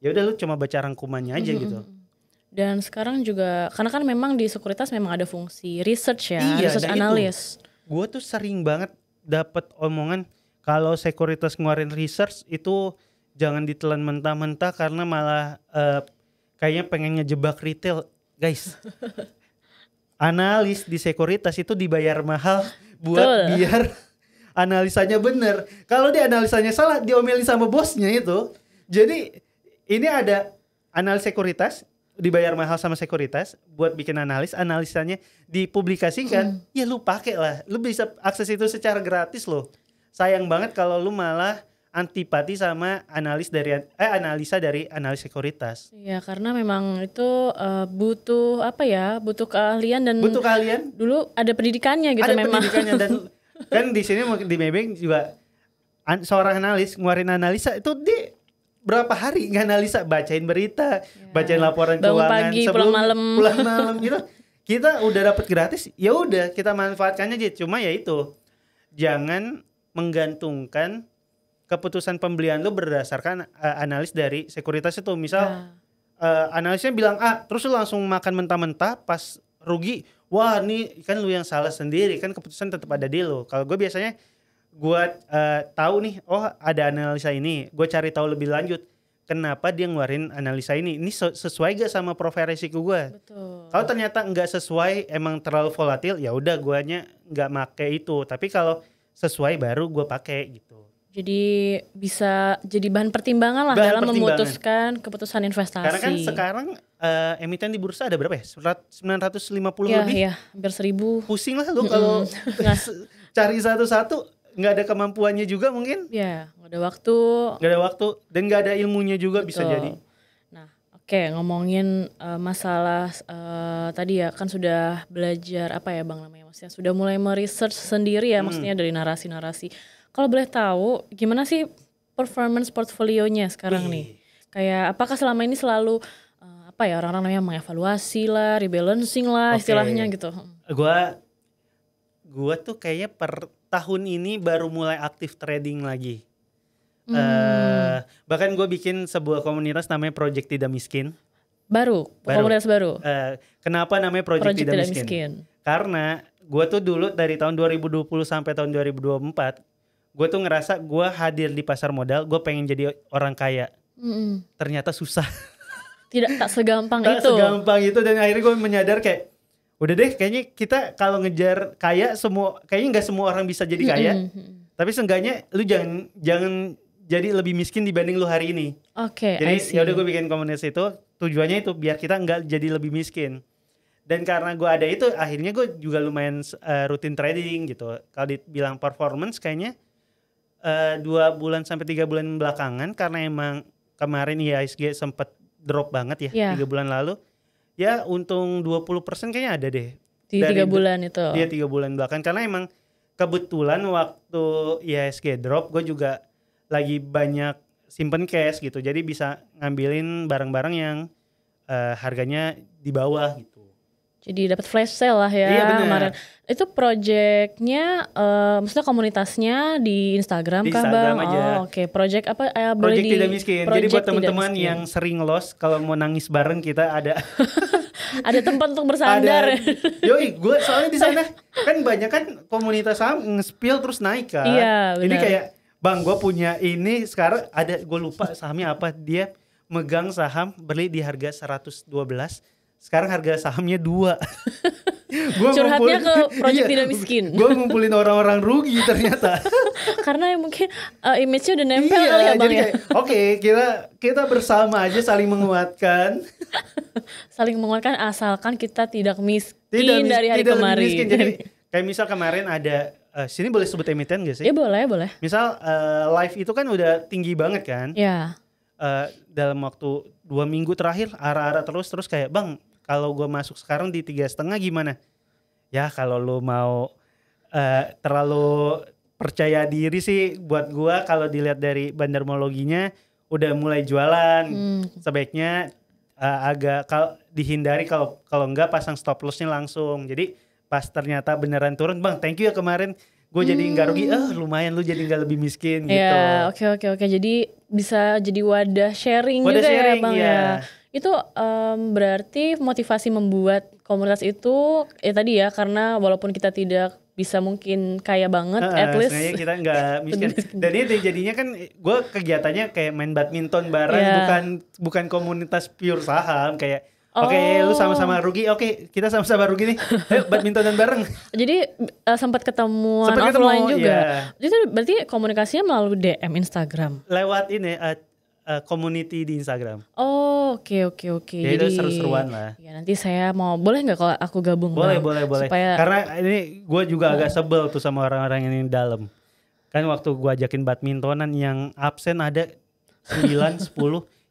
ya udah lu cuma baca rangkumannya aja gitu. Dan sekarang juga karena kan memang di sekuritas memang ada fungsi research ya, research analis. Gue tuh sering banget dapet omongan kalau sekuritas ngeluarin research itu jangan ditelan mentah-mentah karena malah kayaknya pengen ngejebak retail, guys. Analis di sekuritas itu dibayar mahal buat biar analisanya bener. Kalau dia analisanya salah, diomelin sama bosnya itu. Jadi ini ada analis sekuritas dibayar mahal sama sekuritas buat bikin analisanya dipublikasikan. Ya lu pakai lah, lu bisa akses itu secara gratis loh. Sayang banget kalau lu malah antipati sama analisa dari analis sekuritas. Iya, karena memang itu butuh keahlian dan butuh keahlian. Dulu ada pendidikannya gitu memang. Ada pendidikannya, dan kan di sini di Maybank juga seorang analis ngeluarin analisa itu di berapa hari nganalisa, bacain berita, bacain laporan keuangan pagi, sebelum pulang malam gitu. Kita udah dapat gratis, ya udah kita manfaatkan aja. Cuma ya itu, jangan menggantungkan keputusan pembelian lu berdasarkan analis dari sekuritas itu. Misal analisnya bilang A, terus lu langsung makan mentah-mentah, pas rugi, wah nih kan lu yang salah sendiri, kan keputusan tetap ada di lu. Kalau gue biasanya gue tahu nih, oh ada analisa ini, gue cari tahu lebih lanjut kenapa dia ngeluarin analisa ini sesuai gak sama profil resiko gue. Kalau ternyata nggak sesuai, emang terlalu volatil, ya udah guanya nggak make itu. Tapi kalau sesuai baru gue pakai gitu. Jadi bisa jadi bahan pertimbangan lah dalam memutuskan keputusan investasi. Karena kan sekarang emiten di bursa ada berapa ya? 950 lebih. Iya, hampir 1000. Pusing lah lu kalau cari satu-satu, nggak ada kemampuannya juga mungkin. Iya, nggak ada waktu. Nggak ada waktu dan nggak ada ilmunya juga. Betul. Bisa jadi. Nah, oke, ngomongin masalah tadi ya kan sudah belajar apa ya Bang namanya, maksudnya sudah mulai meresearch sendiri ya, maksudnya dari narasi-narasi. Kalau boleh tahu, gimana sih performance portfolionya sekarang nih? Kayak apakah selama ini selalu orang-orang namanya mengevaluasi lah, rebalancing lah istilahnya gitu? Gua tuh kayaknya per tahun ini baru mulai aktif trading lagi. Bahkan gue bikin sebuah komunitas namanya Project Tidak Miskin. Baru. Komunitas baru. Kenapa namanya Project Tidak Miskin? Karena gue tuh dulu dari tahun 2020 sampai tahun 2024, gue tuh ngerasa gue hadir di pasar modal, gue pengen jadi orang kaya. Ternyata susah. Tak segampang itu. Tak segampang itu, dan akhirnya gue menyadar kayak, Udah deh, kayaknya kita kalau ngejar kaya kayaknya nggak semua orang bisa jadi kaya. Tapi seenggaknya lu jangan jadi lebih miskin dibanding lu hari ini. Oke, Jadi ya udah gue bikin komunitas itu tujuannya itu biar kita nggak jadi lebih miskin. Dan karena gue ada itu akhirnya gue juga lumayan rutin trading gitu. Kalau dibilang performance kayaknya 2 bulan sampai 3 bulan belakangan karena emang kemarin IHSG sempat drop banget ya 3 bulan lalu. Ya untung 20% kayaknya ada deh. Di 3 bulan itu. Iya 3 bulan belakangan karena emang kebetulan waktu IHSG drop gue juga lagi banyak simpen cash gitu. Jadi bisa ngambilin barang-barang yang harganya di bawah gitu. Jadi dapat flash sale lah ya. Iya benar. Kemarin. Itu projectnya, maksudnya komunitasnya di Instagram di kah Instagram Bang? aja. Oh, Oke. Project apa? Project Tidak Miskin. Jadi buat teman-teman yang sering loss, kalau mau nangis bareng kita ada ada tempat untuk bersandar. Yoi, gue soalnya di sana kan banyak kan komunitas saham nge-spill terus naik kan. Iya, Jadi kayak Bang, gue punya ini sekarang ada, gue lupa sahamnya apa, dia megang saham beli di harga 112. Sekarang harga sahamnya 2. Curhatnya ke Project Tidak Miskin. Gue ngumpulin orang-orang rugi ternyata. Karena mungkin image-nya udah nempel kali ya Bang ya. Oke, kita bersama aja saling menguatkan. Saling menguatkan asalkan kita tidak miskin dari hari kemarin. Miskin. Jadi kayak misal kemarin ada sini boleh sebut emiten gak sih? Ya boleh. Misal live itu kan udah tinggi banget kan? Ya. Dalam waktu 2 minggu terakhir arah-arah terus kayak Bang, kalau gue masuk sekarang di 3,5 gimana? Ya kalau lu mau terlalu percaya diri sih buat gue, kalau dilihat dari bandarmologinya udah mulai jualan, sebaiknya agak dihindari, kalau enggak pasang stop lossnya langsung. Jadi pas ternyata beneran turun, Bang thank you ya kemarin gue jadi nggak rugi, lumayan lu jadi nggak lebih miskin gitu. Ya oke. Jadi bisa jadi wadah sharing juga ya Bang ya. Itu berarti motivasi membuat komunitas itu ya tadi ya, karena walaupun kita tidak bisa mungkin kaya banget, at least kita nggak miskin. Dan ini jadinya kan gue kegiatannya kayak main badminton bareng, bukan komunitas pure saham kayak. Oke, lu sama-sama rugi. Oke, kita sama-sama rugi nih. Ayo badmintonan bareng. Jadi sempat ketemuan offline juga. Itu berarti komunikasinya melalui DM Instagram. Lewat ini community di Instagram. Oh, oke. Jadi itu seru-seruan lah. Ya nanti saya boleh nggak kalau aku gabung? Boleh. Supaya... Karena ini gue juga agak sebel tuh sama orang-orang yang di dalam. Kan waktu gue ajakin badmintonan yang absen ada 9, 10.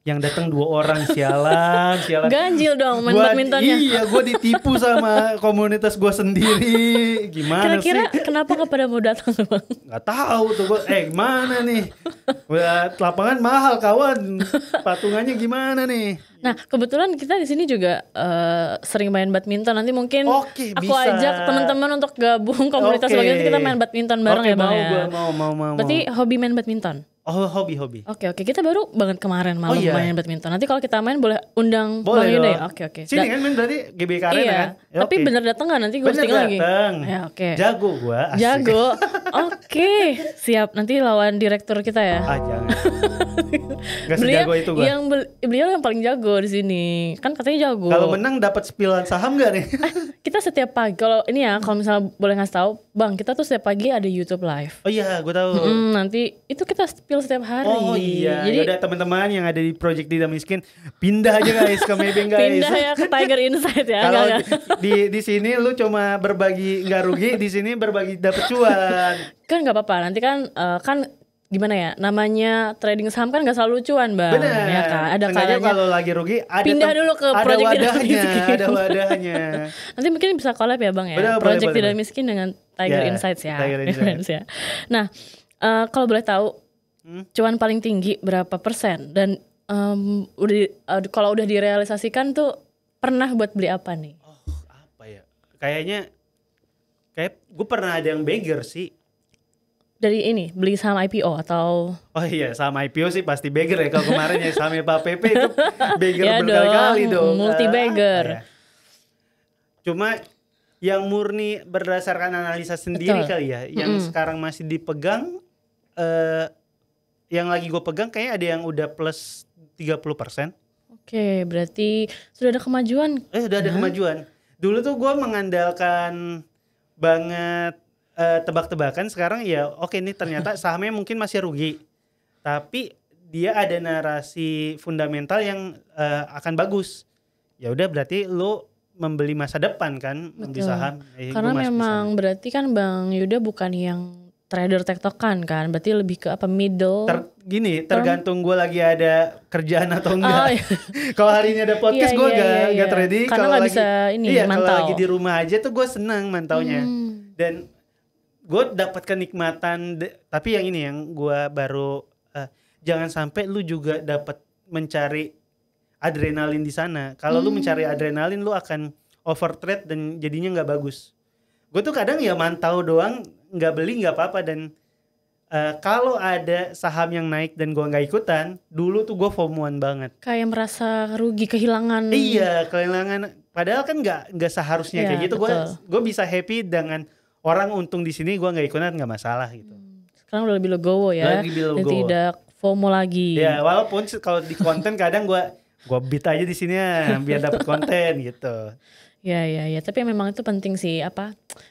Yang datang 2 orang, sialan. Ganjil dong main badmintonnya. Iya, gue ditipu sama komunitas gue sendiri. Gimana Kira-kira sih? kenapa gak pada mau datang Bang? Gak tahu tuh gue. Gimana nih? Lapangan mahal kawan. Patungannya gimana nih? Nah kebetulan kita di sini juga sering main badminton. Nanti mungkin aku bisa ajak teman-teman untuk gabung komunitas bagian kita main badminton bareng ya Bang ya. Mau. Berarti hobi main badminton? Oh hobi. Oke, kita baru banget kemarin malam main badminton. Nanti kalau kita main boleh undang Bang Yuda ya? Oke. Sini kan main berarti GBK Arena kan? Ya, tapi bener dateng gak nanti gue tinggal lagi? Ya, Jago gue. Jago. Oke, siap. Nanti lawan direktur kita ya. Jangan. Gak sejago itu gue. Beliau yang paling jago di sini. Kan katanya jago. Kalau menang dapat spilan saham gak nih? Kita setiap pagi, kalau misalnya boleh ngasih tahu, Bang, kita tuh setiap pagi ada YouTube live. Oh iya, gue tahu. Nanti itu kita spill setiap hari. Oh iya. Jadi ada teman-teman yang ada di Project Tidak Miskin, pindah aja guys ke Maybank guys. Pindah ya ke Tiger Insight ya. Kalau di sini lu cuma berbagi nggak rugi, di sini berbagi dapet cuan. Kan nggak apa-apa. Nanti kan gimana ya, namanya trading saham kan gak selalu cuan Bang. Bener. Ya kan, ada kalanya kalau lagi rugi pindah dulu ke Project Tidak Miskin. Ada wadahnya. Nanti mungkin bisa collab ya Bang ya. Bener, Project boleh. Tidak Miskin dengan Tiger Insights ya. Tiger Insights. ya. Nah, kalau boleh tahu cuan paling tinggi berapa persen, dan kalau udah direalisasikan tuh pernah buat beli apa nih? Apa ya? Kayak gue pernah ada yang beggar sih. Dari ini beli saham IPO atau? Oh iya, saham IPO sih pasti beggar ya. Kalau kemarin ya sahamnya Pak Pepe itu beggar ya berkali-kali dong. Multi beggar. Cuma yang murni berdasarkan analisa sendiri kali ya, yang sekarang masih dipegang, yang lagi gue pegang kayaknya ada yang udah plus 30%. Oke, berarti sudah ada kemajuan. Udah ada kemajuan. Dulu tuh gue mengandalkan banget tebak-tebakan. Sekarang ya oke nih ternyata sahamnya mungkin masih rugi. Tapi dia ada narasi fundamental yang akan bagus. Ya udah berarti lu membeli masa depan kan, membeli Betul. saham. Karena Gua masuk di sana. memang berarti kan Bang Yuda bukan yang trader tektokan kan, berarti lebih ke apa middle. Tergantung gue lagi ada kerjaan atau enggak. Oh, iya. Kalau hari ini ada podcast gue gak trading. Karena Kalau nggak lagi bisa ini kalau mantau. lagi di rumah aja tuh gue senang mantaunya. Dan gue dapat kenikmatan. Tapi yang ini yang gue baru jangan sampai lu juga dapat mencari adrenalin di sana. Kalau lu mencari adrenalin, lu akan overtrade dan jadinya nggak bagus. Gue tuh kadang ya mantau doang, nggak beli nggak apa-apa. Dan kalau ada saham yang naik dan gue nggak ikutan, dulu tuh gue FOMO-an banget. Kayak merasa rugi, kehilangan. Iya, kehilangan. Padahal kan nggak seharusnya kayak gitu. Gue bisa happy dengan orang untung di sini, gue nggak ikutan nggak masalah gitu. Sekarang udah lebih legowo ya. Dan tidak FOMO lagi. Ya, walaupun kalau di konten kadang gue beat aja di sini ya biar dapat konten gitu. Ya. Tapi memang itu penting sih,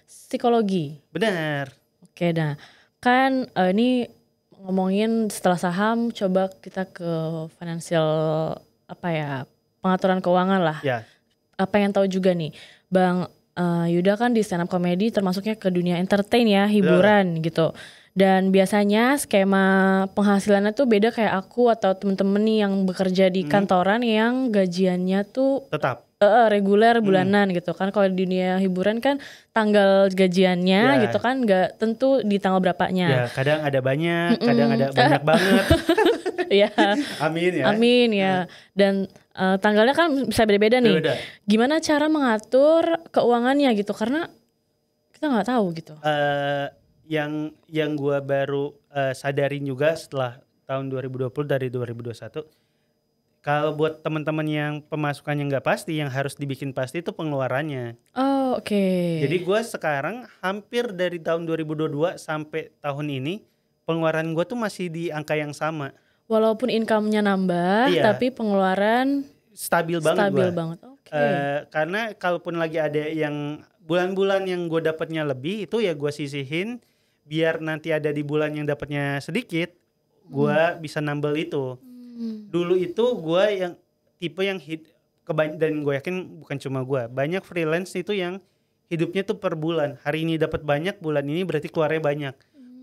psikologi. Benar. Oke, nah kan ini ngomongin setelah saham, coba kita ke financial pengaturan keuangan lah. Ya. Pengen tahu juga nih, Bang Yuda kan di stand up comedy termasuknya ke dunia entertain ya, hiburan gitu. Dan biasanya skema penghasilannya tuh beda kayak aku atau temen-temen nih yang bekerja di kantoran yang gajiannya tuh tetap reguler bulanan gitu kan. Kalau di dunia hiburan kan tanggal gajiannya gitu kan nggak tentu di tanggal berapanya. Ya kadang ada banyak, kadang ada banyak banget. Ya. Amin ya. Amin ya. Dan tanggalnya kan bisa beda-beda nih. Beda. Gimana cara mengatur keuangannya gitu, karena kita nggak tahu gitu. Yang gue baru sadarin juga setelah tahun 2020 dari 2021, kalau buat teman-teman yang pemasukannya nggak pasti, yang harus dibikin pasti itu pengeluarannya. Oh, oke. Jadi gue sekarang hampir dari tahun 2022 sampai tahun ini pengeluaran gue tuh masih di angka yang sama. Walaupun income-nya nambah, tapi pengeluaran stabil banget. Okay. Karena kalaupun lagi ada yang bulan-bulan yang gue dapatnya lebih, itu ya gue sisihin biar nanti ada di bulan yang dapatnya sedikit, gue bisa nambel itu. Dulu itu gue yang tipe yang dan gue yakin bukan cuma gue, banyak freelance itu yang hidupnya tuh per bulan. Hari ini dapat banyak, bulan ini berarti keluarnya banyak.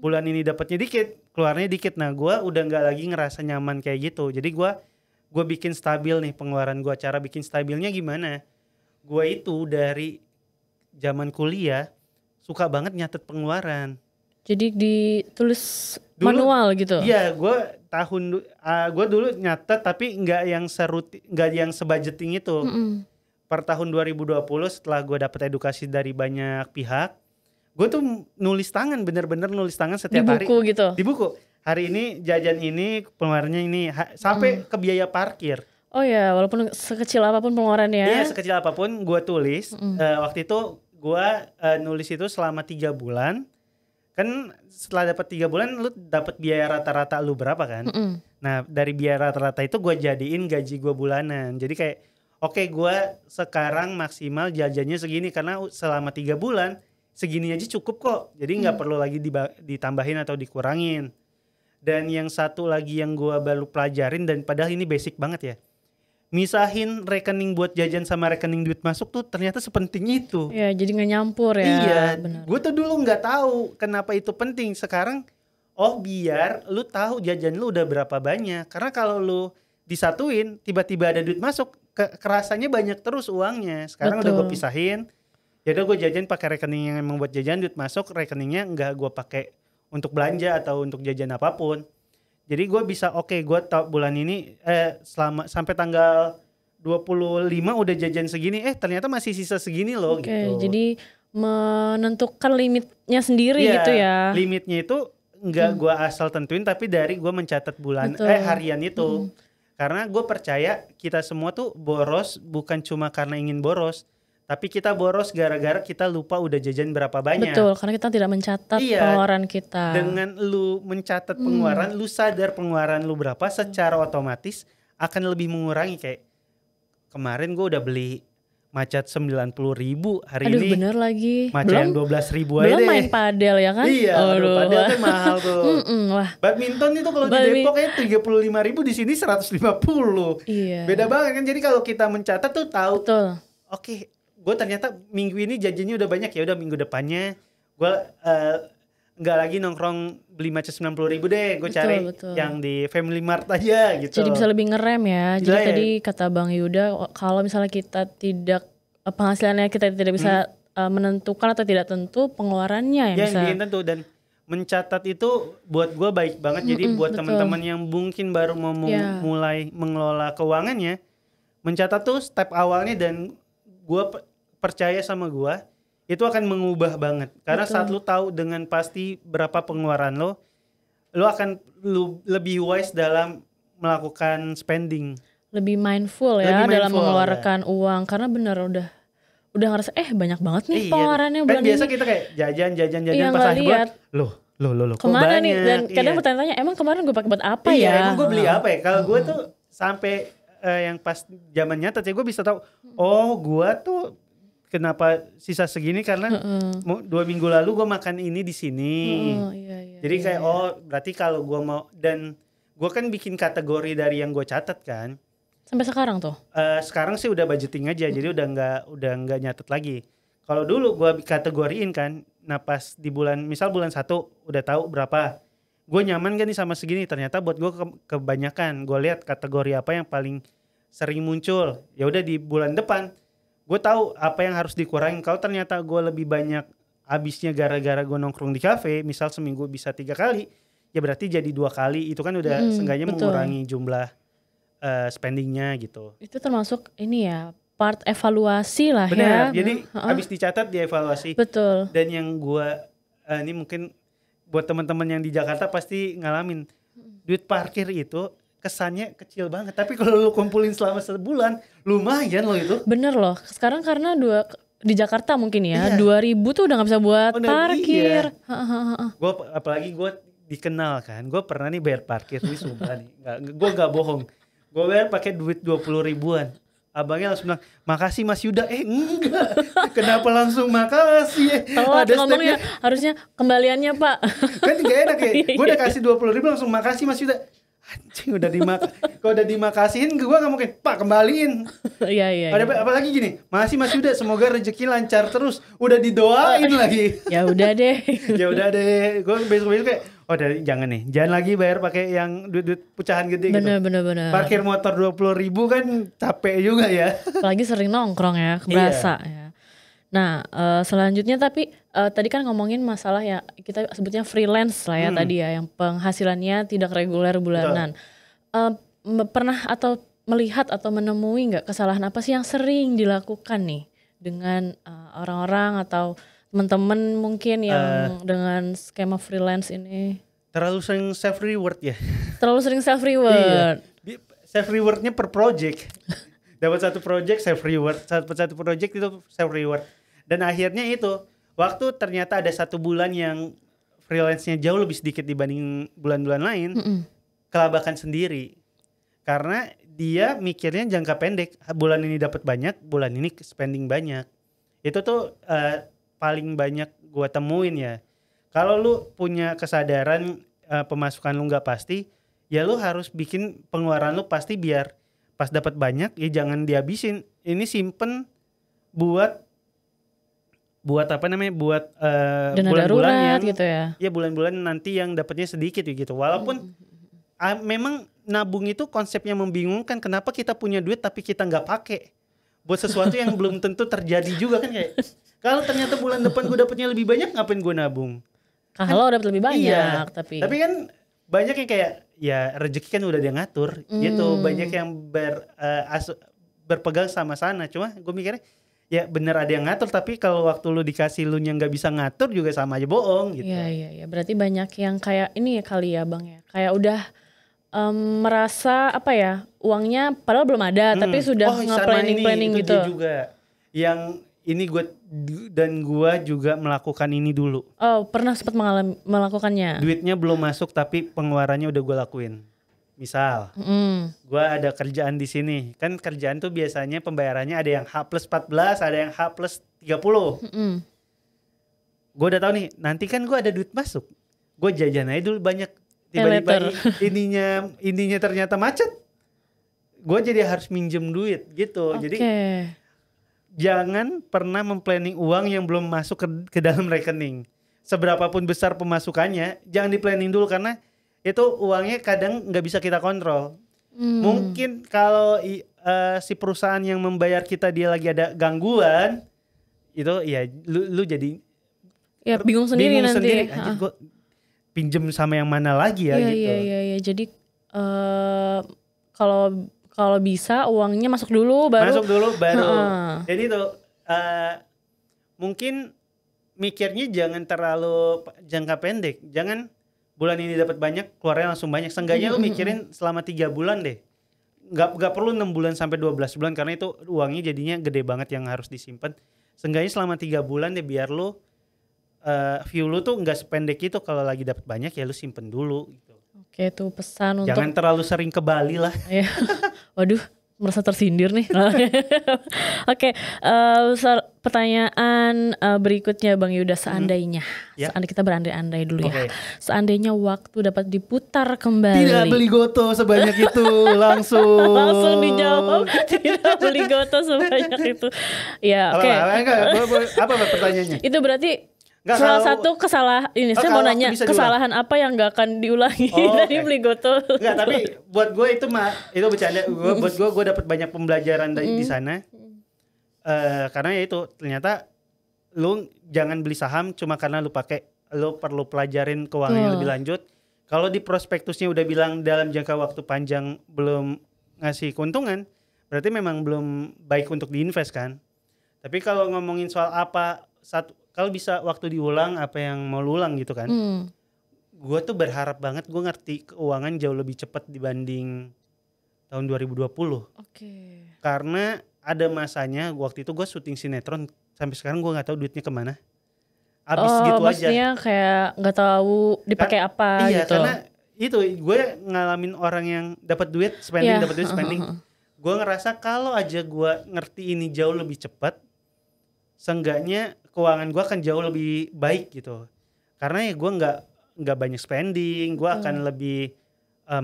Bulan ini dapatnya dikit, keluarnya dikit. Nah gue udah nggak lagi ngerasa nyaman kayak gitu. Jadi gue bikin stabil nih pengeluaran gue. Cara bikin stabilnya gimana? Gue itu dari zaman kuliah suka banget nyatet pengeluaran. Jadi ditulis dulu, manual gitu? Iya, gue dulu nyatet tapi nggak yang sebudgeting itu. Per tahun 2020 setelah gue dapet edukasi dari banyak pihak, gue tuh nulis tangan, bener-bener nulis tangan setiap hari. Di buku gitu? Di buku. Hari ini jajan ini, pengeluarannya ini, sampai ke biaya parkir. Oh ya, walaupun sekecil apapun pengeluarannya. Iya, sekecil apapun gue tulis. Waktu itu gue nulis itu selama 3 bulan. Kan setelah dapat 3 bulan lu dapat biaya rata-rata lu berapa kan? Nah dari biaya rata-rata itu gue jadiin gaji gue bulanan. Jadi kayak oke, gue sekarang maksimal jajannya segini karena selama 3 bulan segini aja cukup kok. Jadi nggak perlu lagi ditambahin atau dikurangin. Dan yang satu lagi yang gue baru pelajarin, dan padahal ini basic banget ya, misahin rekening buat jajan sama rekening duit masuk tuh ternyata sepenting itu. Ya, jadi nggak nyampur ya. Iya, gue tuh dulu nggak tahu kenapa itu penting. Sekarang, biar lu tahu jajan lu udah berapa banyak. Karena kalau lu disatuin, tiba-tiba ada duit masuk, kerasanya banyak terus uangnya. Sekarang udah gue pisahin. Jadi gue jajan pakai rekening yang emang buat jajan, duit masuk rekeningnya nggak gue pakai untuk belanja atau untuk jajan apapun. Jadi gue bisa gue tahu bulan ini selama sampai tanggal 25 udah jajan segini, ternyata masih sisa segini loh gitu. Jadi menentukan limitnya sendiri gitu ya. Limitnya itu enggak gue asal tentuin, tapi dari gue mencatat harian itu. Karena gue percaya kita semua tuh boros bukan cuma karena ingin boros, tapi kita boros gara-gara kita lupa udah jajan berapa banyak. Betul, karena kita tidak mencatat pengeluaran kita. Dengan lu mencatat pengeluaran, lu sadar pengeluaran lu berapa, secara otomatis akan lebih mengurangi. Kayak kemarin gue udah beli macet 90.000 hari Aduh ini. bener lagi. Macet yang 12.000 aja Belum deh. main padel ya kan? Iya, padel kan mahal tuh. Wah. Badminton itu kalau di Depok kayak 35.000, di sini 150. Iya. Beda banget kan. Jadi kalau kita mencatat tuh tahu. Betul. Oke, gue ternyata minggu ini jajannya udah banyak, ya udah minggu depannya gue nggak lagi nongkrong beli macet 90.000 deh. Gue cari yang di Family Mart aja gitu. Jadi bisa lebih ngerem ya. Jadi Jadi tadi kata Bang Yuda, kalau misalnya kita tidak penghasilannya kita tidak bisa menentukan atau tidak tentu, pengeluarannya yang bisa tentu. Dan mencatat itu buat gue baik banget. Jadi buat teman-teman yang mungkin baru mau mulai mengelola keuangannya, mencatat tuh step awalnya, dan gue percaya sama gue itu akan mengubah banget. Karena saat lu tahu dengan pasti berapa pengeluaran lo akan lebih wise dalam melakukan spending. Lebih mindful ya dalam mengeluarkan uang. Karena bener udah ngerasa banyak banget nih pengeluarannya bulan ini. Kan biasa kita kayak jajan pas akhir bulan, loh kemana banyak nih? Dan kadang bertanya-tanya, emang kemarin gue pakai buat apa ya? Emang gue beli apa ya? Kalau gue tuh sampai yang pas zaman nyata gue bisa tahu, gue tuh kenapa sisa segini karena 2 minggu lalu gue makan ini di sini. Jadi kayak berarti kalau gue mau, dan gue kan bikin kategori dari yang gue catat kan. Sampai sekarang tuh? Sekarang sih udah budgeting aja, jadi udah nggak nyatet lagi. Kalau dulu gue kategoriin kan, nah pas di bulan 1 udah tahu berapa. Gue nyaman kan nih sama segini, ternyata buat gue kebanyakan. Gue lihat kategori apa yang paling sering muncul. Ya udah di bulan depan gue tahu apa yang harus dikurangin. Kalau ternyata gue lebih banyak habisnya gara-gara gue nongkrong di kafe, misal seminggu bisa 3 kali, ya berarti jadi 2 kali. Itu kan udah seenggaknya mengurangi jumlah spendingnya gitu. Itu termasuk ini ya, part evaluasi lah. Benar, ya. Jadi habis dicatat dievaluasi. Betul. Dan yang gue ini mungkin buat teman-teman yang di Jakarta pasti ngalamin, duit parkir itu kesannya kecil banget, tapi kalau lu kumpulin selama sebulan lumayan loh itu. Bener loh, sekarang karena di Jakarta mungkin ya 2.000 tuh udah nggak bisa buat parkir. Gue apalagi gue dikenal kan, gue pernah nih bayar parkir di Sumba nih, gue nggak bohong, gue bayar pakai duit 20.000-an. Abangnya langsung bilang, makasih Mas Yuda. Enggak, kenapa langsung makasih? Telat ngomongnya, harusnya kembaliannya Pak. Kan gak enak ya, gue udah kasih 20.000 langsung makasih Mas Yuda. Anjing, kalau udah dimakasihin gue gak mungkin, Pak kembaliin. Iya. Apalagi gini, makasih Mas Yuda, semoga rezeki lancar terus. Udah didoain lagi. Ya udah deh. Gue besok kayak, jangan lagi bayar pakai yang duit pecahan gede. Bener. Parkir motor 20.000 kan capek juga ya. Apalagi sering nongkrong ya, berasa ya. Nah selanjutnya tapi tadi kan ngomongin masalah ya, kita sebutnya freelance lah ya tadi ya, yang penghasilannya tidak reguler bulanan. Pernah atau melihat atau menemui nggak kesalahan apa sih yang sering dilakukan nih dengan orang-orang atau teman-teman mungkin yang dengan skema freelance ini? Terlalu sering self reward ya. Terlalu sering self reward. Iya. Self rewardnya per project. Dapat satu project self reward, satu project itu self reward. Dan akhirnya itu, waktu ternyata ada 1 bulan yang freelance-nya jauh lebih sedikit dibanding bulan-bulan lain, kelabakan sendiri. Karena dia mikirnya jangka pendek, bulan ini dapat banyak, bulan ini spending banyak. Itu tuh paling banyak gua temuin ya. Kalau lu punya kesadaran pemasukan lu nggak pasti, ya lu harus bikin pengeluaran lu pasti, biar pas dapat banyak ya jangan dihabisin. Ini simpen buat apa namanya, buat bulan-bulan yang gitu ya. Ya bulan-bulan nanti yang dapatnya sedikit gitu. Walaupun memang nabung itu konsepnya membingungkan. Kenapa kita punya duit tapi kita nggak pakai buat sesuatu yang belum tentu terjadi juga kan, kayak kalau ternyata bulan depan gue dapatnya lebih banyak, ngapain gue nabung? Kalau dapat lebih banyak, iya, tapi kan banyak yang kayak ya rezeki kan udah dia ngatur gitu. Banyak yang berpegang sama sana. Cuma gue mikirnya ya bener ada yang ngatur, tapi kalau waktu lu dikasih lu yang nggak bisa ngatur juga sama aja bohong gitu. Iya. Berarti banyak yang kayak ini ya kali ya Bang ya. Kayak udah merasa apa ya, uangnya padahal belum ada tapi sudah nge-planning gitu. Itu juga yang ini gue juga melakukan ini dulu. Oh, pernah sempat melakukannya. Duitnya belum masuk tapi pengeluarannya udah gue lakuin. Misal, gue ada kerjaan di sini. Kan kerjaan tuh biasanya pembayarannya ada yang H plus 14, ada yang H plus 30. Gue udah tahu nih, nanti kan gue ada duit masuk. Gue jajan aja dulu banyak. Tiba-tiba ininya ternyata macet. Gue jadi harus minjem duit gitu. Jadi jangan pernah memplanning uang yang belum masuk ke dalam rekening. Seberapapun besar pemasukannya, jangan di planning dulu karena itu uangnya kadang nggak bisa kita kontrol. Mungkin kalau si perusahaan yang membayar kita dia lagi ada gangguan, itu ya lu jadi bingung sendiri nanti. Anjir, gue pinjem sama yang mana lagi ya gitu. Iya. Jadi kalau bisa uangnya masuk dulu baru. Jadi itu mungkin mikirnya jangan terlalu jangka pendek. Jangan bulan ini dapat banyak, keluarnya langsung banyak. Seenggaknya lu mikirin selama 3 bulan deh. Gak perlu 6 bulan sampai 12 bulan karena itu uangnya jadinya gede banget yang harus disimpan. Seenggaknya selama 3 bulan deh biar lu view lu tuh gak sependek itu. Kalau lagi dapat banyak ya lu simpen dulu gitu. Oke, itu pesan untuk jangan terlalu sering ke Bali lah. Waduh, merasa tersindir nih. Oke, pertanyaan berikutnya Bang Yuda, seandainya kita berandai-andai dulu ya. Seandainya waktu dapat diputar kembali. Tidak beli goto sebanyak itu langsung. Langsung dijawab, tidak beli goto sebanyak itu. Ya, oke. Apa pertanyaannya? Itu berarti salah satu kesalahan ini saya mau nanya kesalahan apa yang gak akan diulangi dari beli goto. Enggak, tapi buat gue itu bercanda. Buat gue dapat banyak pembelajaran di sana. Karena ya itu ternyata lu jangan beli saham cuma karena lu perlu pelajarin keuangan yang lebih lanjut. Kalau di prospektusnya udah bilang dalam jangka waktu panjang belum ngasih keuntungan, berarti memang belum baik untuk diinvest kan. Tapi kalau ngomongin soal kalau bisa waktu diulang apa yang mau lu ulang gitu kan. Gue tuh berharap banget gue ngerti keuangan jauh lebih cepat dibanding tahun 2020. Karena ada masanya waktu itu gue syuting sinetron sampai sekarang gue nggak tahu duitnya kemana. Abis gitu aja. Maksudnya kayak nggak tahu dipakai apa gitu. Iya, karena itu gue ngalamin orang yang dapat duit spending, Gue ngerasa kalau aja gue ngerti ini jauh lebih cepat, seenggaknya keuangan gue akan jauh lebih baik gitu. Karena ya gue nggak banyak spending, gue akan lebih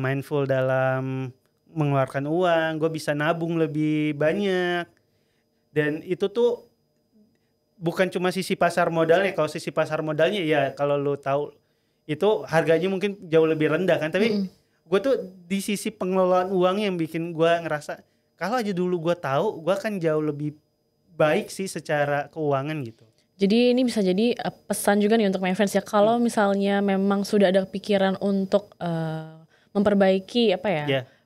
mindful dalam mengeluarkan uang, gue bisa nabung lebih banyak. Dan itu tuh bukan cuma sisi pasar modalnya. Kalau sisi pasar modalnya ya kalau lo tahu itu harganya mungkin jauh lebih rendah kan. Tapi gue tuh di sisi pengelolaan uang yang bikin gue ngerasa kalau aja dulu gue tahu, gue akan jauh lebih baik sih secara keuangan gitu. Jadi ini bisa jadi pesan juga nih untuk my friends ya. Kalau misalnya memang sudah ada pikiran untuk memperbaiki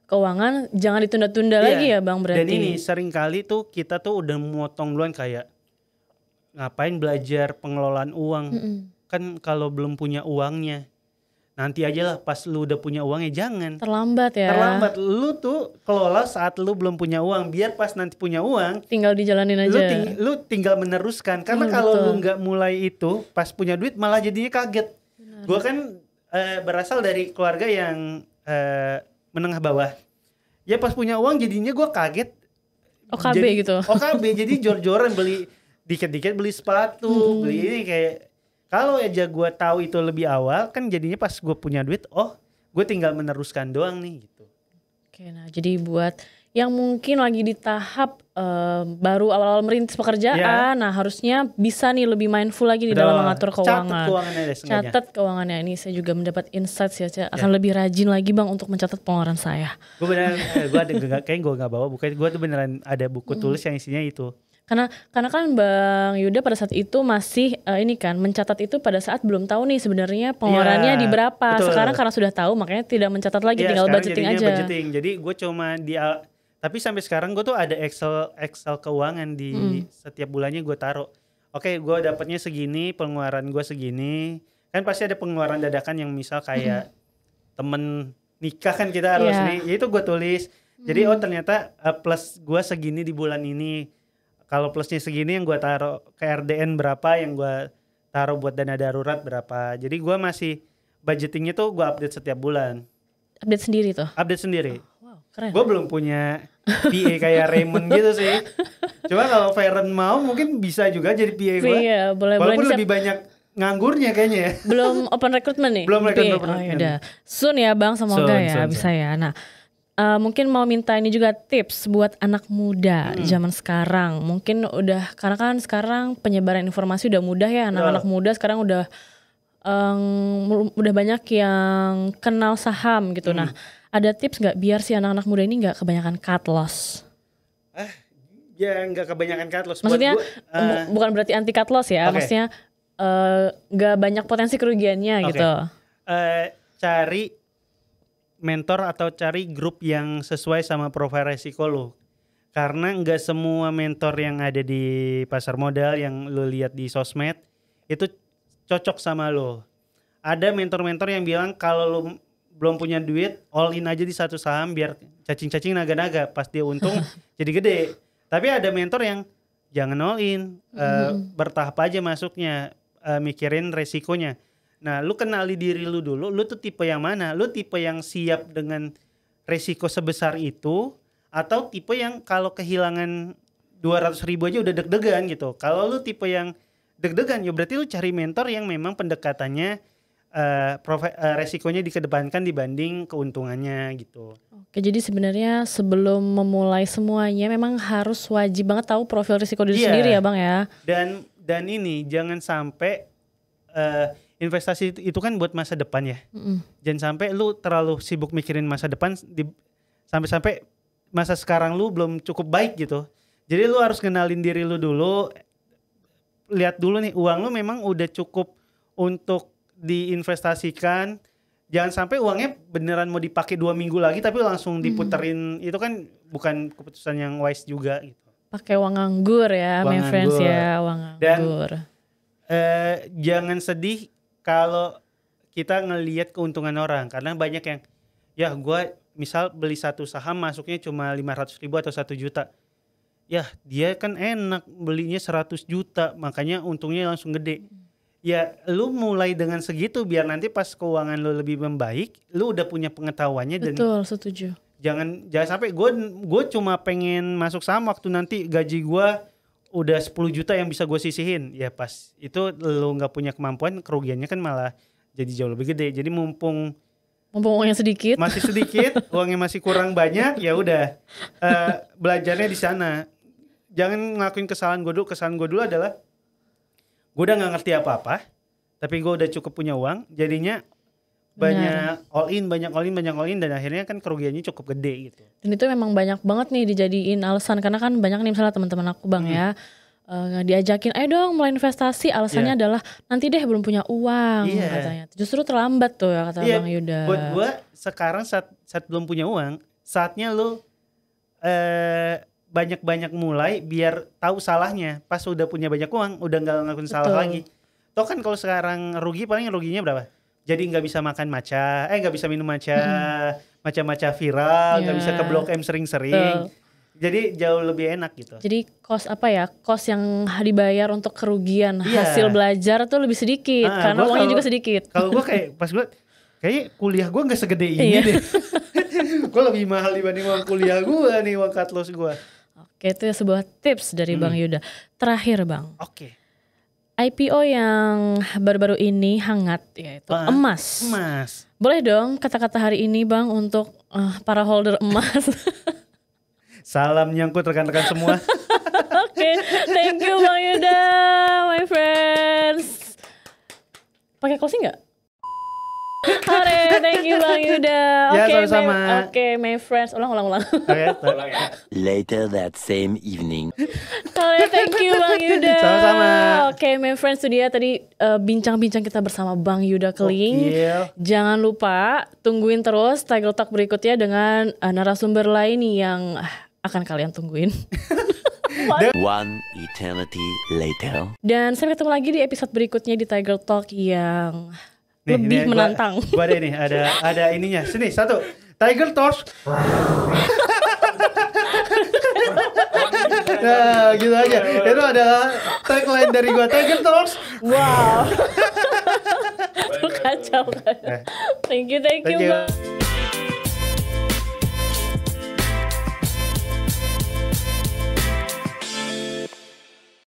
keuangan, jangan ditunda-tunda lagi ya Bang berarti. Dan ini sering kali tuh kita tuh udah memotong duluan kayak ngapain belajar pengelolaan uang. Kan kalau belum punya uangnya. Nanti aja lah pas lu udah punya uangnya, jangan. Terlambat ya. Terlambat. Lu tuh kelola saat lu belum punya uang. Biar pas nanti punya uang. Tinggal dijalanin aja. Lu tinggal meneruskan. Karena kalau lu gak mulai itu pas punya duit malah jadinya kaget. Gue kan berasal dari keluarga yang menengah bawah. Ya pas punya uang jadinya gue kaget. OKB gitu. OKB jadi jor-joran beli dikit-dikit beli sepatu. Beli ini kayak. Kalau aja gue tahu itu lebih awal kan jadinya pas gue punya duit, gue tinggal meneruskan doang nih gitu. Oke, nah jadi buat yang mungkin lagi di tahap baru awal-awal merintis pekerjaan, nah harusnya bisa nih lebih mindful lagi di dalam mengatur keuangan. Catat keuangannya. Ini saya juga mendapat insights ya, akan lebih rajin lagi Bang untuk mencatat pengeluaran saya. Gue beneran, kayaknya gue nggak bawa buku, gue tuh beneran ada buku tulis yang isinya itu. Karena kan Bang Yuda pada saat itu masih ini kan mencatat itu pada saat belum tahu nih sebenarnya pengeluarannya di berapa. Betul. Sekarang karena sudah tahu makanya tidak mencatat lagi, tinggal budgeting aja. Jadi gue cuma tapi sampai sekarang gue tuh ada Excel keuangan di setiap bulannya gue taruh. Oke, gue dapatnya segini, pengeluaran gue segini. Kan pasti ada pengeluaran dadakan yang misal kayak temen nikah kan kita harus nih. Ya itu gue tulis. Jadi ternyata plus gue segini di bulan ini. Kalau plusnya segini yang gue taruh ke RDN berapa, yang gue taruh buat dana darurat berapa. Jadi gue masih budgetingnya tuh gue update setiap bulan. update sendiri tuh. Update sendiri. Wow, keren. Gue belum punya PA kayak Raymond gitu sih. Cuma kalau Feren mau mungkin bisa juga jadi PA gue. Iya, boleh. Walaupun lebih banyak nganggurnya kayaknya ya. Belum open recruitment nih? Belum recruitment. Oh yaudah. Soon ya Bang, semoga soon. bisa ya. Nah, mungkin mau minta ini juga tips buat anak muda zaman sekarang. Mungkin karena kan sekarang penyebaran informasi udah mudah ya. Anak-anak muda sekarang udah banyak yang kenal saham gitu. Nah, ada tips nggak biar si anak-anak muda ini nggak kebanyakan cut loss? Ya nggak kebanyakan cut loss. Maksudnya bukan berarti anti cut loss ya. Maksudnya nggak banyak potensi kerugiannya gitu. Cari mentor atau cari grup yang sesuai sama profil resiko lo. Karena nggak semua mentor yang ada di pasar modal yang lo lihat di sosmed itu cocok sama lo. Ada mentor-mentor yang bilang kalau lo belum punya duit, all in aja di satu saham biar cacing-cacing naga-naga, pas dia untung jadi gede. Tapi ada mentor yang jangan all in, bertahap aja masuknya, mikirin resikonya. Nah, lu kenali diri lu dulu, lu tuh tipe yang mana? Lu tipe yang siap dengan resiko sebesar itu, atau tipe yang kalau kehilangan 200.000 aja udah deg-degan gitu. Kalau lu tipe yang deg-degan, ya berarti lu cari mentor yang memang pendekatannya resikonya dikedepankan dibanding keuntungannya gitu. Oke, jadi sebenarnya sebelum memulai semuanya memang harus wajib banget tahu profil risiko diri sendiri ya Bang ya. Dan ini jangan sampai investasi itu kan buat masa depan ya. Jangan sampai lu terlalu sibuk mikirin masa depan sampai masa sekarang lu belum cukup baik gitu. Jadi lu harus kenalin diri lu dulu. Lihat dulu nih uang lu memang udah cukup untuk diinvestasikan. Jangan sampai uangnya beneran mau dipakai 2 minggu lagi tapi langsung diputerin. Itu kan bukan keputusan yang wise juga gitu. Pakai uang nganggur ya, my friends ya, uang nganggur. Dan jangan sedih kalau kita ngelihat keuntungan orang, karena banyak yang ya gue misal beli satu saham masuknya cuma 500.000 atau 1 juta. Ya dia kan enak belinya 100 juta makanya untungnya langsung gede. Ya lu mulai dengan segitu biar nanti pas keuangan lu lebih membaik, lu udah punya pengetahuannya. Betul, setuju. Jangan sampai gue cuma pengen masuk saham waktu nanti gaji gue udah 10 juta yang bisa gue sisihin. Ya pas itu lu gak punya kemampuan, kerugiannya kan malah jadi jauh lebih gede. Jadi mumpung uangnya sedikit, masih sedikit, uangnya masih kurang banyak, ya udah belajarnya di sana. Jangan ngelakuin kesalahan gue dulu. Kesalahan gue dulu adalah gue udah gak ngerti apa-apa, tapi gue udah cukup punya uang, jadinya banyak all in, dan akhirnya kan kerugiannya cukup gede gitu. Dan itu memang banyak banget nih dijadiin alasan, karena kan banyak nih misalnya teman-teman aku Bang ya, diajakin ayo dong mulai investasi, alasannya adalah nanti deh belum punya uang katanya. Justru terlambat tuh ya kata Bang Yuda. Buat gue sekarang saat belum punya uang, saatnya lu banyak-banyak mulai biar tahu salahnya. Pas udah punya banyak uang udah gak ngelakuin salah lagi. Toh kan kalau sekarang rugi paling ruginya berapa? Jadi gak bisa makan matcha, gak bisa minum matcha viral, gak bisa ke Blok M sering-sering. Jadi jauh lebih enak gitu. Jadi cost yang dibayar untuk kerugian hasil belajar tuh lebih sedikit karena uangnya juga sedikit. Kalau gue kayaknya kuliah gue gak segede ini deh. Gue lebih mahal dibanding uang kuliah gue nih, uang cut loss gue. Oke, itu ya sebuah tips dari Bang Yuda. Terakhir Bang. Oke. IPO yang baru-baru ini hangat yaitu emas. Boleh dong kata-kata hari ini Bang untuk para holder emas. Salam nyangkut rekan-rekan semua. Oke, thank you Bang Yuda, my friends. Pakai closing nggak? Hore, thank you Bang Yuda. Ya, sama-sama. Oke, my friends. Ulang. Ulang ya. Later that same evening. Hore, thank you Bang Yuda. Sama-sama. Oke, my friends, itu dia tadi bincang-bincang kita bersama Bang Yuda Keling. Jangan lupa tungguin terus Tiger Talk berikutnya dengan narasumber lain yang akan kalian tungguin. One eternity later. Dan sampai ketemu lagi di episode berikutnya di Tiger Talk yang lebih menantang. Gua ada ini, ada ininya. Sini satu, Tiger Talk. Nah, gitu aja. Itu adalah tagline dari gua, Tiger Talk. Wow. Itu kacau. Thank you.